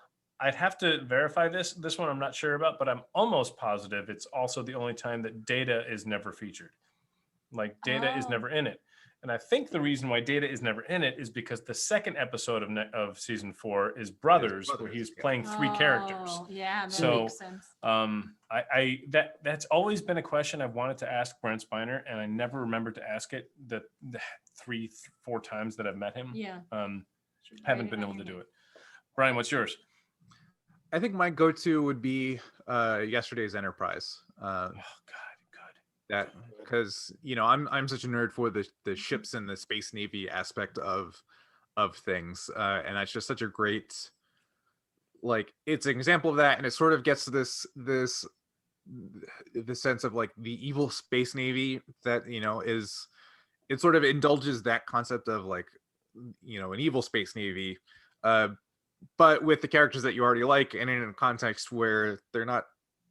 I'd have to verify this. This one I'm not sure about, but I'm almost positive it's also the only time that Data is never featured. Like Data is never in it. And I think the reason why Data is never in it is because the second episode of season 4 is Brothers, where he's playing 3 characters. Yeah, that So, makes sense. That's always been a question I've wanted to ask Brent Spiner, and I never remembered to ask it the 3-4 times that I've met him. Yeah. Haven't been able to do it. Brian, what's yours? I think my go-to would be yesterday's Enterprise. Oh God, good. That because I'm such a nerd for the ships and the space navy aspect of things, and that's just such a great, like, it's an example of that, and it sort of gets to this sense of like the evil space navy that is, it sort of indulges that concept of like an evil space navy, but with the characters that you already like, and in a context where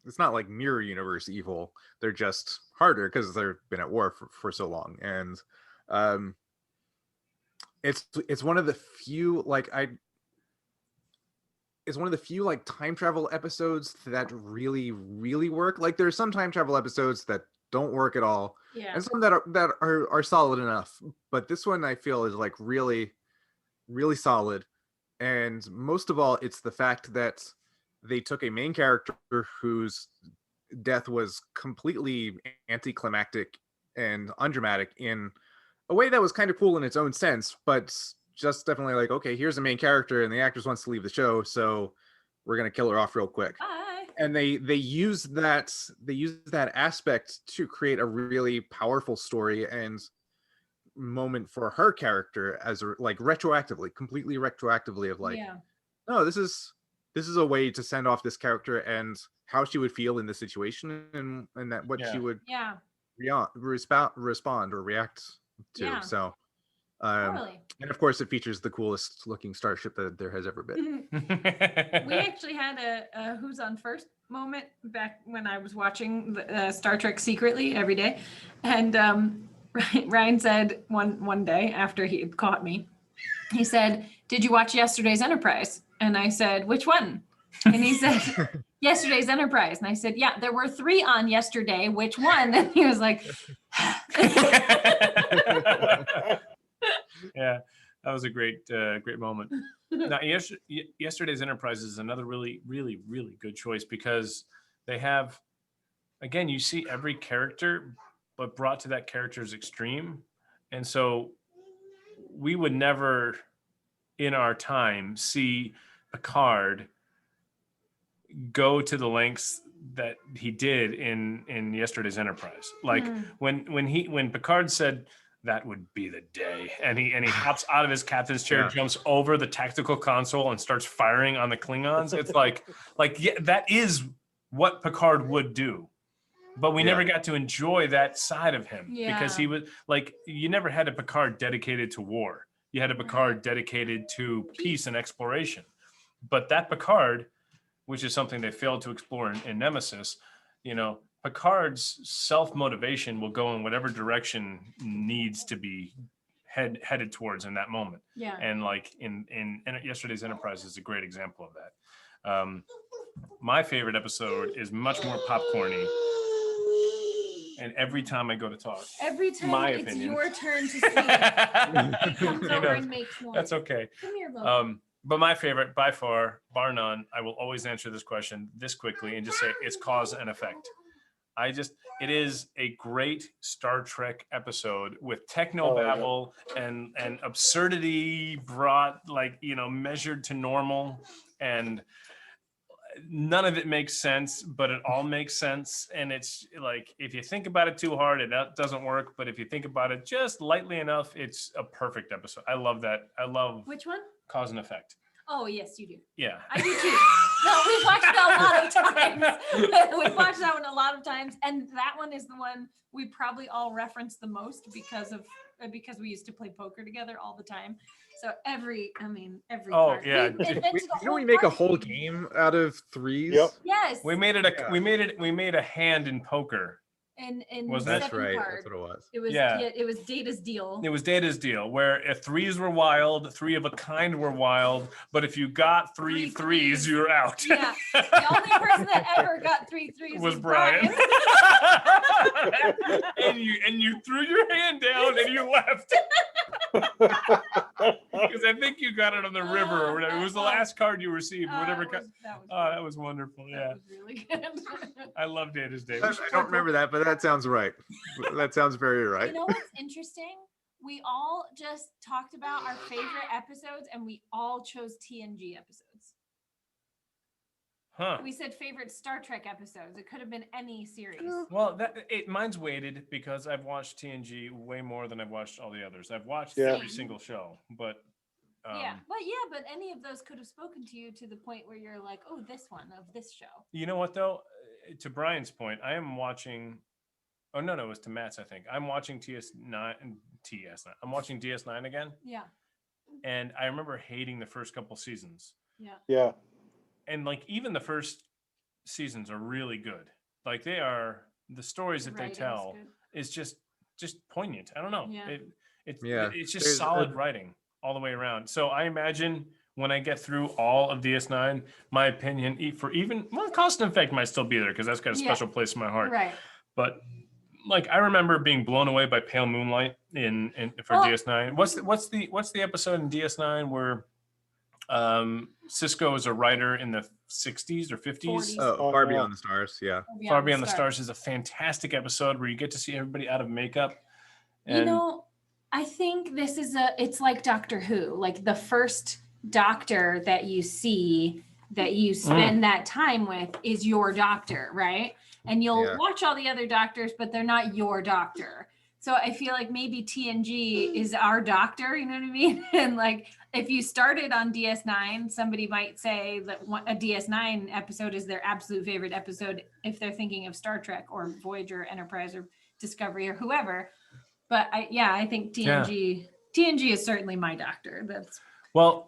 it's not like mirror universe evil. They're just harder because they've been at war for so long. And it's one of the few time travel episodes that really, really work. Like there's some time travel episodes that don't work at all. Yeah. And some that are solid enough. But this one I feel is like really, really solid. And most of all, it's the fact that they took a main character whose death was completely anticlimactic and undramatic in a way that was kind of cool in its own sense, but just definitely like, okay, here's a main character and the actress wants to leave the show, so we're gonna kill her off real quick. Bye. And they use that aspect to create a really powerful story and moment for her character as like completely retroactively of like, no, this is a way to send off this character and how she would feel in this situation and that what she would respond or react to. Yeah. So Totally. and of course it features the coolest looking starship that there has ever been. We actually had a Who's on First moment back when I was watching Star Trek secretly every day, and Ryan said one day after he had caught me, he said, "Did you watch yesterday's Enterprise?" And I said, "Which one?" And he said, "Yesterday's Enterprise." And I said, "Yeah, there were 3 on yesterday. Which one?" And he was like, Yeah, that was a great moment. Now, yesterday's Enterprise is another really, really, really good choice because they have, again, you see every character, but brought to that character's extreme. And so we would never in our time see Picard go to the lengths that he did in yesterday's Enterprise. Like when Picard said, that would be the day. And he hops out of his captain's chair, Yeah. jumps over the tactical console and starts firing on the Klingons. It's like yeah, that is what Picard would do. But we never got to enjoy that side of him because he was like, you never had a Picard dedicated to war. You had a Picard dedicated to peace and exploration. But that Picard, which is something they failed to explore in Nemesis, you know, Picard's self-motivation will go in whatever direction needs to be headed towards in that moment. Yeah. And like in yesterday's Enterprise is a great example of that. My favorite episode is much more popcorny. And every time I go to talk, Every time my it's opinion. your turn to speak, it comes You over know, and makes noise. that's okay. Come here, Logan. But my favorite, by far, bar none, I will always answer this question this quickly and just say it's cause and effect. It is a great Star Trek episode with technobabble and absurdity brought, like, you know, measured to normal, and none of it makes sense, but it all makes sense. And it's like, if you think about it too hard, it doesn't work. But if you think about it just lightly enough, it's a perfect episode. I love that. I love Which one? Cause and Effect. Oh, yes, you do. Yeah. I do too. No, we've watched that a lot of times. We've watched that one a lot of times. And that one is the one we probably all reference the most because we used to play poker together all the time. So every Oh, card. yeah. We invented a Didn't whole we make a card whole game. game out of threes? Yep. Yes. We made it. We made a hand in poker. And Wasn't That's seven right. card. That's what it was. It was Yeah. it was Data's deal. It was Data's deal, where if threes were wild, three of a kind were wild, but if you got three threes, you're out. Yeah. The only person that ever got 3 threes was Brian. and you threw your hand down and you left. Because I think you got it on the river or whatever. It was the last card you received, whatever. That was wonderful. Yeah. That was really good. I love Data's Day. I don't remember that, but that sounds right. That sounds very right. You know what's interesting? We all just talked about our favorite episodes and we all chose TNG episodes. Huh. We said favorite Star Trek episodes. It could have been any series. Well, mine's weighted because I've watched TNG way more than I've watched all the others. I've watched Yeah. every single show, but But any of those could have spoken to you to the point where you're like, oh, this one of this show. you know what though? To Brian's point, I am watching. Oh no, it was to Matt's. I think I'm watching TS9. I'm watching DS9 again, Yeah. and I remember hating the first couple seasons. Yeah. Yeah. And like even the first seasons are really good. Like they are, the stories that they Writing's tell good. is just poignant. I don't know. Yeah. It's just There's solid writing all the way around. So I imagine when I get through all of DS9, my opinion Cause and Effect might still be there because that's got a special place in my heart. Right. But like I remember being blown away by Pale Moonlight for DS9. What's the episode in DS9 where Cisco is a writer in the 60s or 50s? 40s. Oh, Far Beyond the Stars. Yeah. Far Beyond the Stars is a fantastic episode where you get to see everybody out of makeup. And You know, I think this is it's like Doctor Who, like the first doctor that you see that you spend that time with is your doctor, right? And you'll watch all the other doctors, but they're not your doctor. So I feel like maybe TNG is our doctor, you know what I mean? And like, if you started on DS9, somebody might say that a DS9 episode is their absolute favorite episode if they're thinking of Star Trek or Voyager, Enterprise, or Discovery or whoever. But I think TNG is certainly my doctor.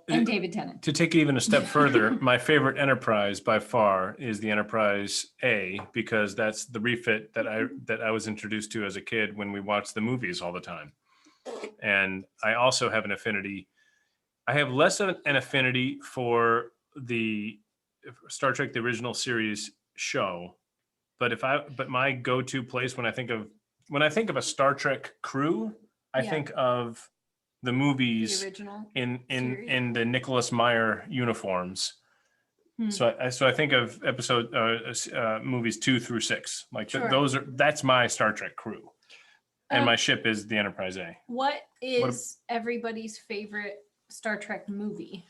And David Tennant. To take it even a step further, my favorite Enterprise by far is the Enterprise A, because that's the refit that I was introduced to as a kid when we watched the movies all the time. And I also have an affinity. I have less of an affinity for the Star Trek, the original series show. But my go-to place when I think of a Star Trek crew, I think of the movies, The original in the Nicholas Meyer uniforms. So I think of movies 2 through 6. Like that's my Star Trek crew, and my ship is the Enterprise A. What is everybody's favorite Star Trek movie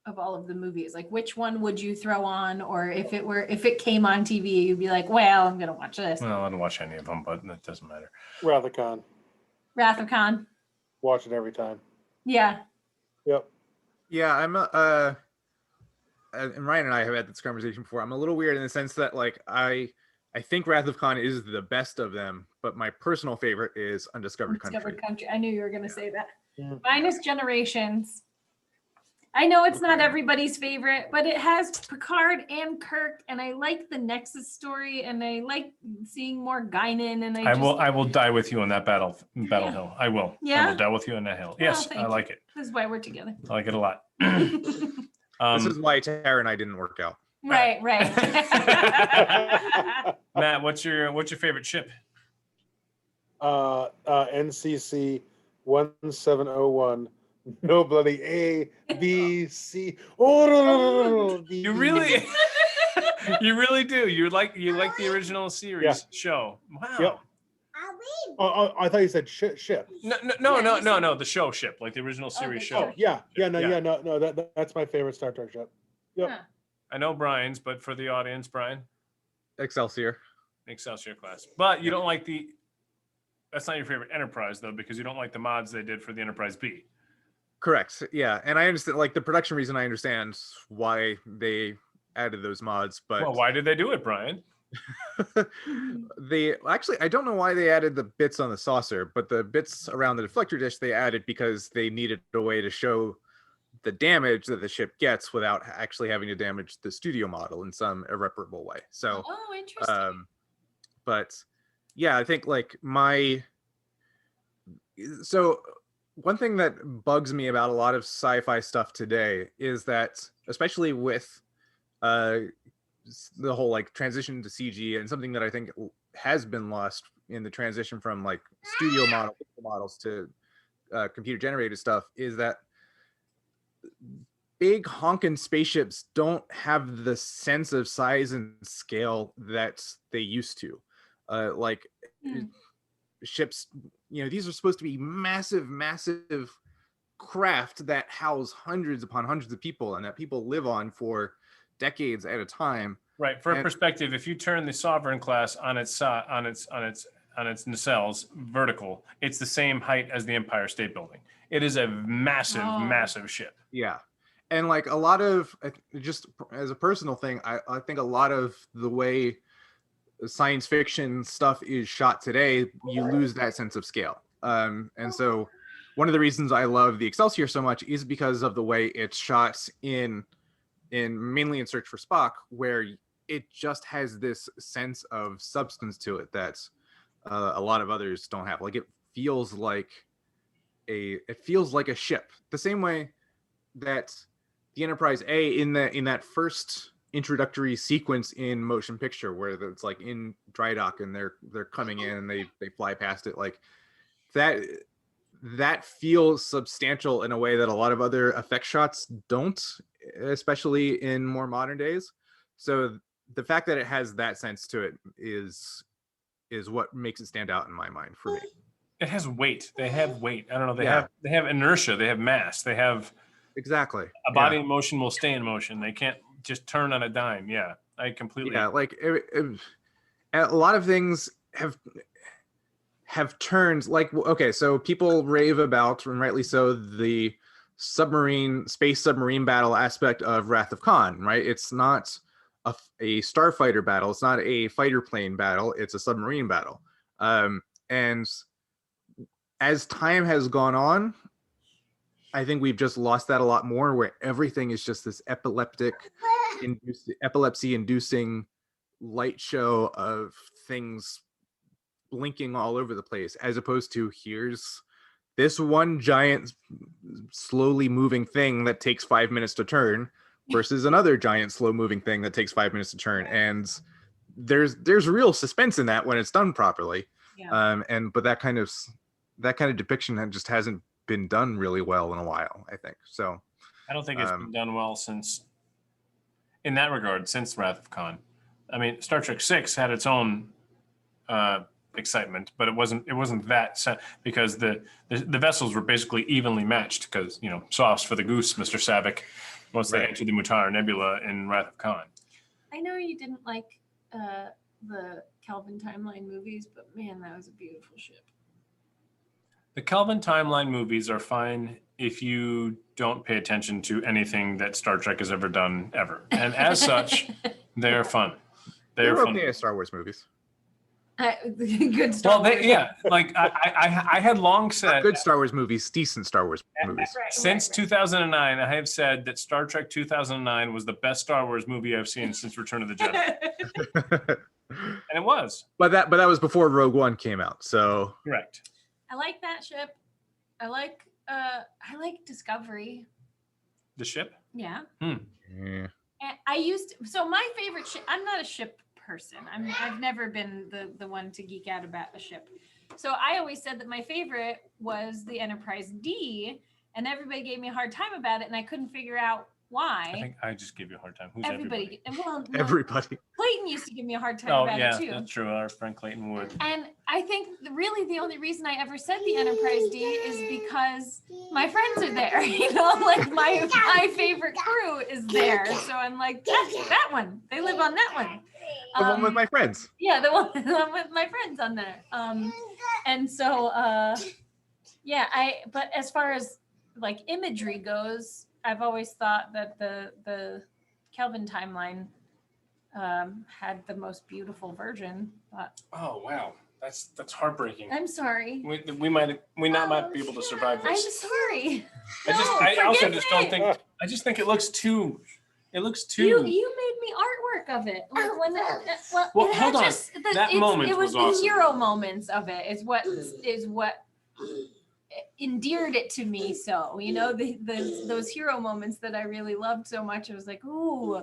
of all of the movies? Like, which one would you throw on, or if it came on TV, you'd be like, well, I'm gonna watch this. Well, I don't watch any of them, but that doesn't matter. Wrath of Khan. Wrath of Khan. Watch it every time. Yeah. Yep. Yeah, I'm and Ryan and I have had this conversation before. I'm a little weird in the sense that like I think Wrath of Khan is the best of them, but my personal favorite is Undiscovered Country. I knew you were going to say that. Yeah. Minus Generations. I know it's not everybody's favorite, but it has Picard and Kirk, and I like the Nexus story, and I like seeing more Guinan, and I will die with you on that battle hill. I will. Yeah? I will die with you on that hill. Yes, thank I like you. it. This is why we're together. I like it a lot. This is why Tara and I didn't work out. Right. Matt, what's your favorite ship? NCC 1701. No bloody A, B, C. Oh, no. You really, you really do. You like the original series show. Wow. Yep. Oh, I thought you said ship. No. The show ship, like the original series show. Oh, yeah. No. That's my favorite Star Trek ship. Yep. Huh. I know Brian's, but for the audience, Brian, Excelsior. Excelsior class. But you don't like that's not your favorite Enterprise though, because you don't like the mods they did for the Enterprise B. Correct. Yeah, and I understand like the production reason. I understand why they added those mods, but Well, why did they do it, Brian? they actually I don't know why they added the bits on the saucer, but the bits around the deflector dish they added because they needed a way to show the damage that the ship gets without actually having to damage the studio model in some irreparable way. So Interesting. but yeah, I think like one thing that bugs me about a lot of sci-fi stuff today is that, especially with the whole like transition to CG, and something that I think has been lost in the transition from like studio models to computer generated stuff, is that big honking spaceships don't have the sense of size and scale that they used to. Ships, these are supposed to be massive craft that house hundreds upon hundreds of people and that people live on for decades at a time. Right. For perspective, if you turn the Sovereign class on its nacelles vertical, it's the same height as the Empire State Building. It is a massive ship. Yeah. And like a lot of, just as a personal thing, I think a lot of the way science fiction stuff is shot today, you lose that sense of scale. And so one of the reasons I love the Excelsior so much is because of the way it's shot in mainly in Search for Spock, where it just has this sense of substance to it that a lot of others don't have. Like it feels like a ship, the same way that the Enterprise A in that first introductory sequence in motion picture, where it's like in dry dock and they're coming in and they fly past it, like that feels substantial in a way that a lot of other effect shots don't, especially in more modern days. So the fact that it has that sense to it is what makes it stand out in my mind for me. It has weight. They have weight. I don't know. They have inertia. They have mass. They have exactly a body in motion will stay in motion. They can't just turn on a dime. Yeah, I completely. Yeah, like a lot of things have turned, like, okay, so people rave about, and rightly so, the space submarine battle aspect of Wrath of Khan, right? It's not a starfighter battle. It's not a fighter plane battle. It's a submarine battle. And as time has gone on, I think we've just lost that a lot more, where everything is just this epilepsy-inducing light show of things blinking all over the place, as opposed to here's this one giant slowly moving thing that takes 5 minutes to turn versus another giant slow moving thing that takes 5 minutes to turn. And there's real suspense in that when it's done properly. Yeah. But that kind of depiction just hasn't been done really well in a while, I think. So I don't think it's been done well in that regard since Wrath of Khan. I mean, Star Trek 6 had its own excitement, but it wasn't that because the vessels were basically evenly matched, because sauce for the goose, Mr. Savick, once they entered the Mutara Nebula in Wrath of Khan. I know you didn't like the Kelvin timeline movies, but man, that was a beautiful ship. The Kelvin timeline movies are fine if you don't pay attention to anything that Star Trek has ever done ever. And as such, they're fun. They're They're fun. okay as Star Wars movies. Good Star Well, Wars. like I had long said Good Star Wars movies, decent Star Wars movies. since 2009, I have said that Star Trek 2009 was the best Star Wars movie I've seen since Return of the Jedi, and it was. But that was before Rogue One came out. So Correct. I like that ship. I like Discovery. The ship. Yeah. yeah. And so my favorite ship, I'm not a ship person. I've never been the one to geek out about a ship. So I always said that my favorite was the Enterprise D, and everybody gave me a hard time about it, and I couldn't figure out why. I think I just gave you a hard time. Who's everybody? Well, no, Everybody. Clayton used to give me a hard time Oh about yeah, it too. that's true. Our friend Clayton would. And I think really the only reason I ever said the Enterprise D is because my friends are there. Like my favorite crew is there. So I'm like, that one. They live on that one. The one with my friends. Yeah, the one with my friends on there. And so but as far as like imagery goes, I've always thought that the Kelvin timeline had the most beautiful version. But Oh wow, that's heartbreaking. I'm sorry. We might not be able to survive I'm this. sorry. I also forgive just don't me. think. I just think it looks too. It looks too. You made me artwork of it. Like when Well, it had hold on. That moment it was was awesome. the hero moments of it is what endeared it to me. So those hero moments that I really loved so much. I was like, ooh, I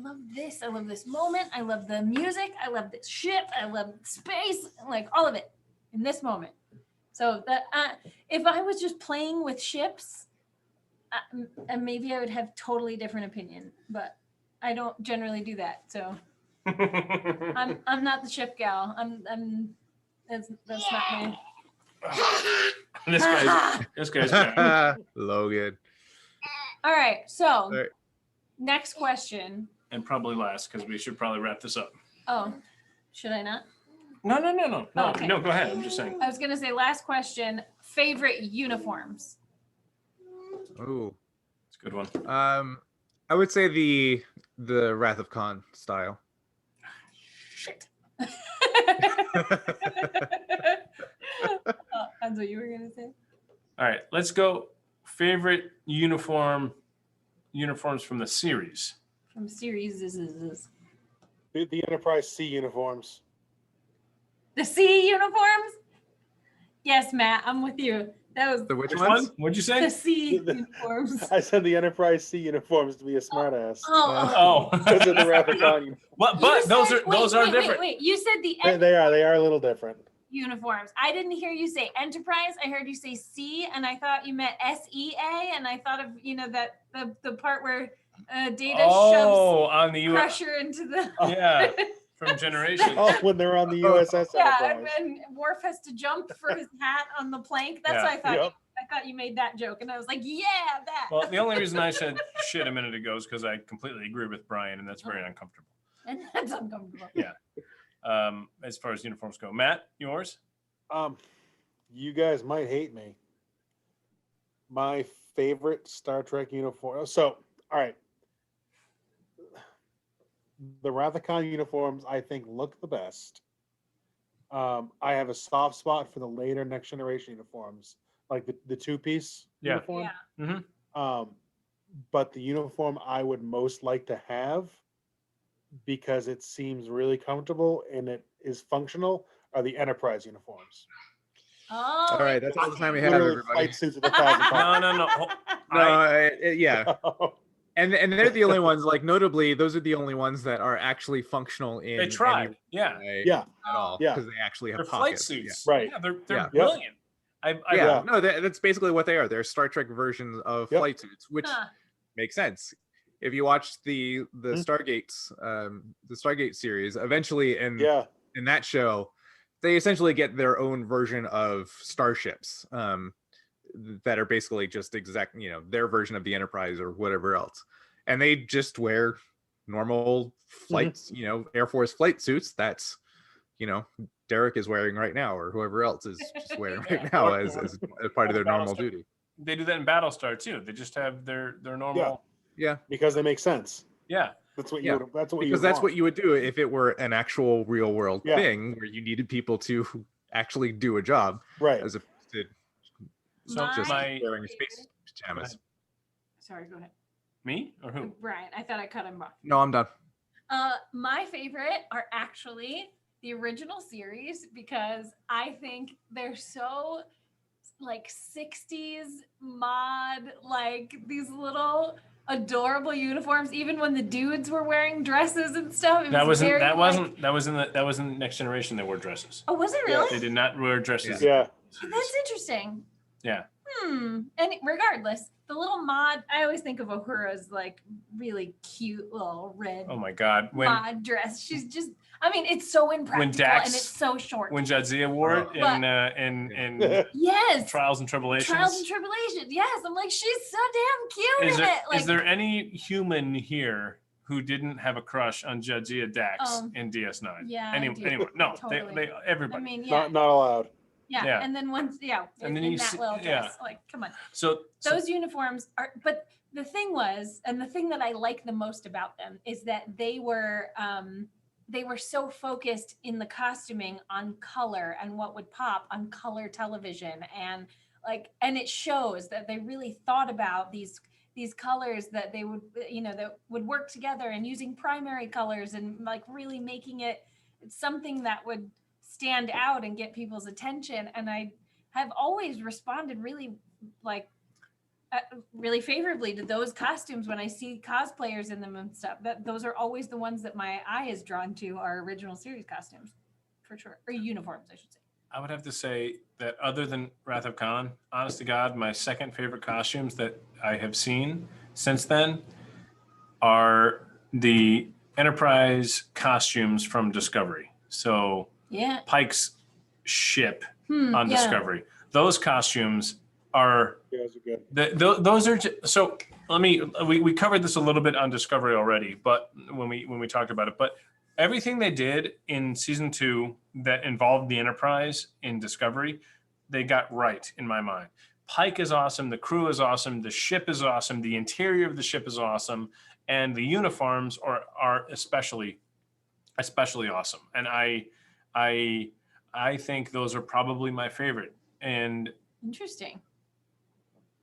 love this. I love this moment. I love the music. I love this ship. I love space. Like all of it in this moment. So that if I was just playing with ships, maybe I would have totally different opinion. But I don't generally do that. So I'm not the ship gal. That's not me. This guy's Logan. All right. So All right. next question. and probably last because we should probably wrap this up. Oh, should I not? No. Oh, okay. No, go ahead. I'm just saying. I was gonna say last question. Favorite uniforms. Ooh. It's a good one. I would say the Wrath of Khan style. Shit. That's what you were gonna say. All right, let's go. Favorite uniforms from the series. From series is The Enterprise C uniforms. the C uniforms. Yes, Matt, I'm with you. That was The which Which ones? one? What'd you the say? C uniforms. I said the Enterprise C uniforms to be a smartass. Oh, Oh, Because of the Wrath of Khan uniforms. but You those said- are different. Wait. You said the They are a little different. uniforms. I didn't hear you say Enterprise. I heard you say C, and I thought you meant SEA, and I thought of that the part where Data Oh, on the shoves US. Crusher into the Yeah, from Generation. Oh, when they're on the USS yeah, Enterprise. and Worf has to jump for his hat on the plank. That's Yeah. what I thought. Yep. I thought you made that joke, and I was like, yeah, that. Well, the only reason I said shit a minute ago is because I completely agree with Brian, and that's very uncomfortable. And that's uncomfortable. As far as uniforms go. Matt, yours? You guys might hate me. My favorite Star Trek uniform. So, all right. The Wrath of Khan uniforms, I think, look the best. I have a soft spot for the later Next Generation uniforms, like the two-piece Yeah. uniform. Yeah. Mm-hmm. But the uniform I would most like to have, because it seems really comfortable and it is functional, are the Enterprise uniforms. Oh. All right, that's all the time we have, Literally everybody. flight suits with 1,000 pounds. No. No, yeah, and they're the only ones. Like notably, those are the only ones that are actually functional in. They tried. any Yeah. way Yeah. at all. Yeah. because they actually have They're flight pockets. suits. Right. Yeah, they're Yeah. brilliant. Yeah, Yeah. no, that's basically what they are. They're Star Trek versions of Yep. flight suits, which Huh. makes sense. If you watch the Stargate series, eventually in that show, they essentially get their own version of starships that are basically just their version of the Enterprise or whatever else, and they just wear normal flights, Air Force flight suits. That's Derek is wearing right now, or whoever else is just wearing right now as part of their normal duty. They do that in Battlestar too. They just have their normal. Yeah, because they make sense. Yeah. That's what Yeah. you would. That's what because you that's want. what you would do if it were an actual real world Yeah. thing where you needed people to actually do a job, Right. as opposed to So just my wearing space pajamas. Sorry, go ahead. me or who? Brian, I thought I cut him off. No, I'm done. My favorite are actually the original series because I think they're so like 60s mod, like these little adorable uniforms. Even when the dudes were wearing dresses and stuff, That was in Next Generation. They wore dresses. Oh, was it Yeah. really? They did not wear dresses. Yeah. That's interesting. Yeah. And regardless, the little mod, I always think of Uhura's like really cute little red Oh my God! When mod dress. She's just, I mean, it's so impractical Dax- and it's so short. when Jadzia wore it in Yes. Trials and Tribulations. Trials and Tribulations. Yes. I'm like, she's so damn cute in it. Like, Is there any human here who didn't have a crush on Jadzia Dax in DS9? yeah, I do. Anyone? No, Totally. they everybody. I mean, yeah. Not allowed. Yeah. And then once, And then in you that see- little yeah. dress, like, come on. So Those uniforms are, but the thing was, and the thing that I like the most about them is that they were so focused in the costuming on color and what would pop on color television, and it shows that they really thought about these colors that they would, that would work together, and using primary colors and like really making it something that would stand out and get people's attention. And I have always responded really really favorably to those costumes when I see cosplayers in them and stuff. That those are always the ones that my eye is drawn to, are original series costumes, for sure, or uniforms, I should say. I would have to say that other than Wrath of Khan, honest to God, my second favorite costumes that I have seen since then are the Enterprise costumes from Discovery. So Yeah. Pike's ship on yeah. Discovery. Those costumes are Those are good. those are so. We covered this a little bit on Discovery already, but when we talked about it, but everything they did in season 2 that involved the Enterprise in Discovery, they got right in my mind. Pike is awesome. The crew is awesome. The ship is awesome. The interior of the ship is awesome, and the uniforms are especially awesome. And I think those are probably my favorite. And Interesting.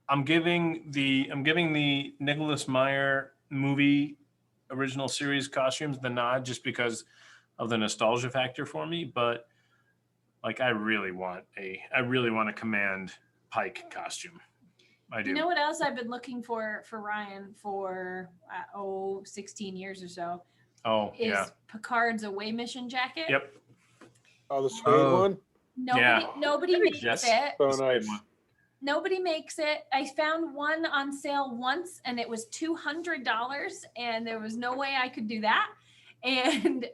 I'm giving the Nicholas Meyer movie original series costumes the nod just because of the nostalgia factor for me. But like, I really want a Command Pike costume. I do. You know what else I've been looking for Ryan for 16 years or so? Oh, Is yeah. Picard's away mission jacket. Yep. Oh, the suede Oh. one. Nobody makes Yes. it. So nice. Nobody makes it. I found one on sale once and it was $200 and there was no way I could do that. And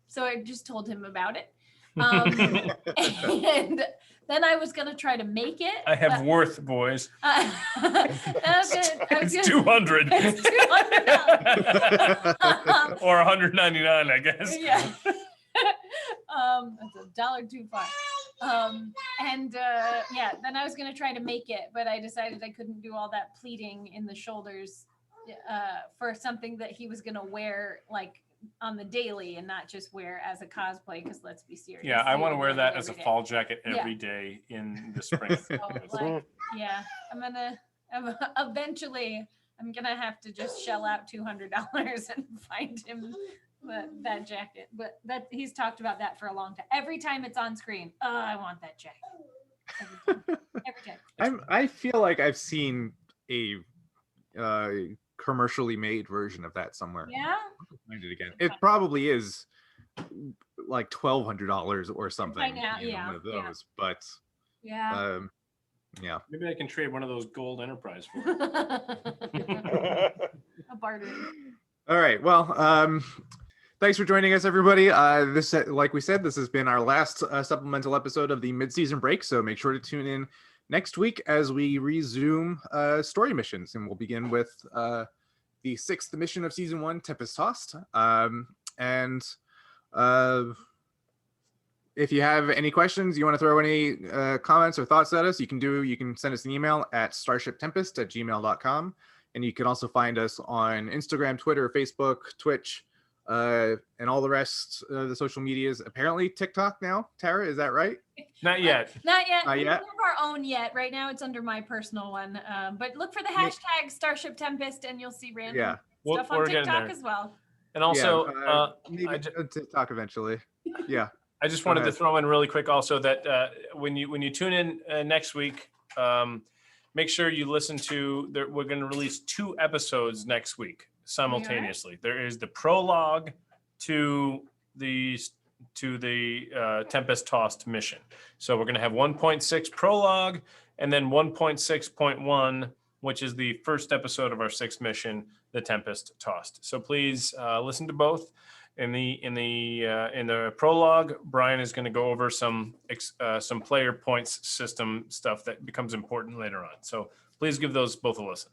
so I just told him about it. And then I was gonna try to make it. I have worth, boys. It's 200. It's $200. Or 199, I guess. Yeah. That's $1.25. Then I was gonna try to make it, but I decided I couldn't do all that pleating in the shoulders for something that he was gonna wear like on the daily and not just wear as a cosplay, because let's be serious. Yeah, I he want to would wear that it as a every day. fall jacket Yeah. every day in the spring. So, eventually I'm gonna have to just shell out $200 and find him that jacket. But that he's talked about that for a long time. Every time it's on screen, I want that jacket. Every time. I feel like I've seen a commercially made version of that somewhere. Yeah. Find it again. It probably is like $1,200 or something. Right now, one of yeah. those. But Yeah. yeah. Maybe I can trade one of those gold Enterprise for it. A barter. All right. Well, thanks for joining us, everybody. This, like we said, this has been our last supplemental episode of the mid-season break. So make sure to tune in next week as we resume story missions, and we'll begin with the 6th mission of season 1, Tempest Tossed. if you have any questions, you want to throw any comments or thoughts at us, you can send us an email at starshiptempest@gmail.com. And you can also find us on Instagram, Twitter, Facebook, Twitch, and all the rest of the social medias. Apparently TikTok now. Tara, is that right? Not yet. Not yet. Not We yet? don't have our own yet. Right now, it's under my personal one. But look for the hashtag Starship Tempest, and you'll see random Yeah. stuff on We're getting TikTok there. as well. And also, maybe TikTok eventually. Yeah. I just wanted to ahead. throw in really quick also that when you tune in next week, make sure you listen to. We're going to release 2 episodes next week simultaneously. There is the prologue to the Tempest Tossed mission. So we're going to have 1.6 prologue and then 1.6.1, which is the first episode of our 6th mission, the Tempest Tossed. So please listen to both. In the prologue, Brian is going to go over some player points system stuff that becomes important later on. So please give those both a listen.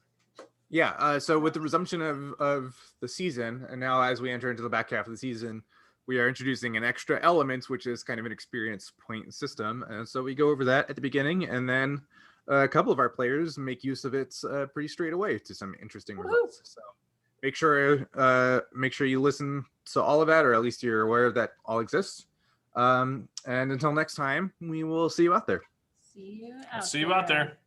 Yeah. So with the resumption of the season, and now as we enter into the back half of the season, we are introducing an extra element, which is kind of an experience point system. And so we go over that at the beginning, and then a couple of our players make use of it pretty straight away to some interesting results. So make sure you listen to all of that, or at least you're aware that all exists. And until next time, we will see you out there. See you See you out there.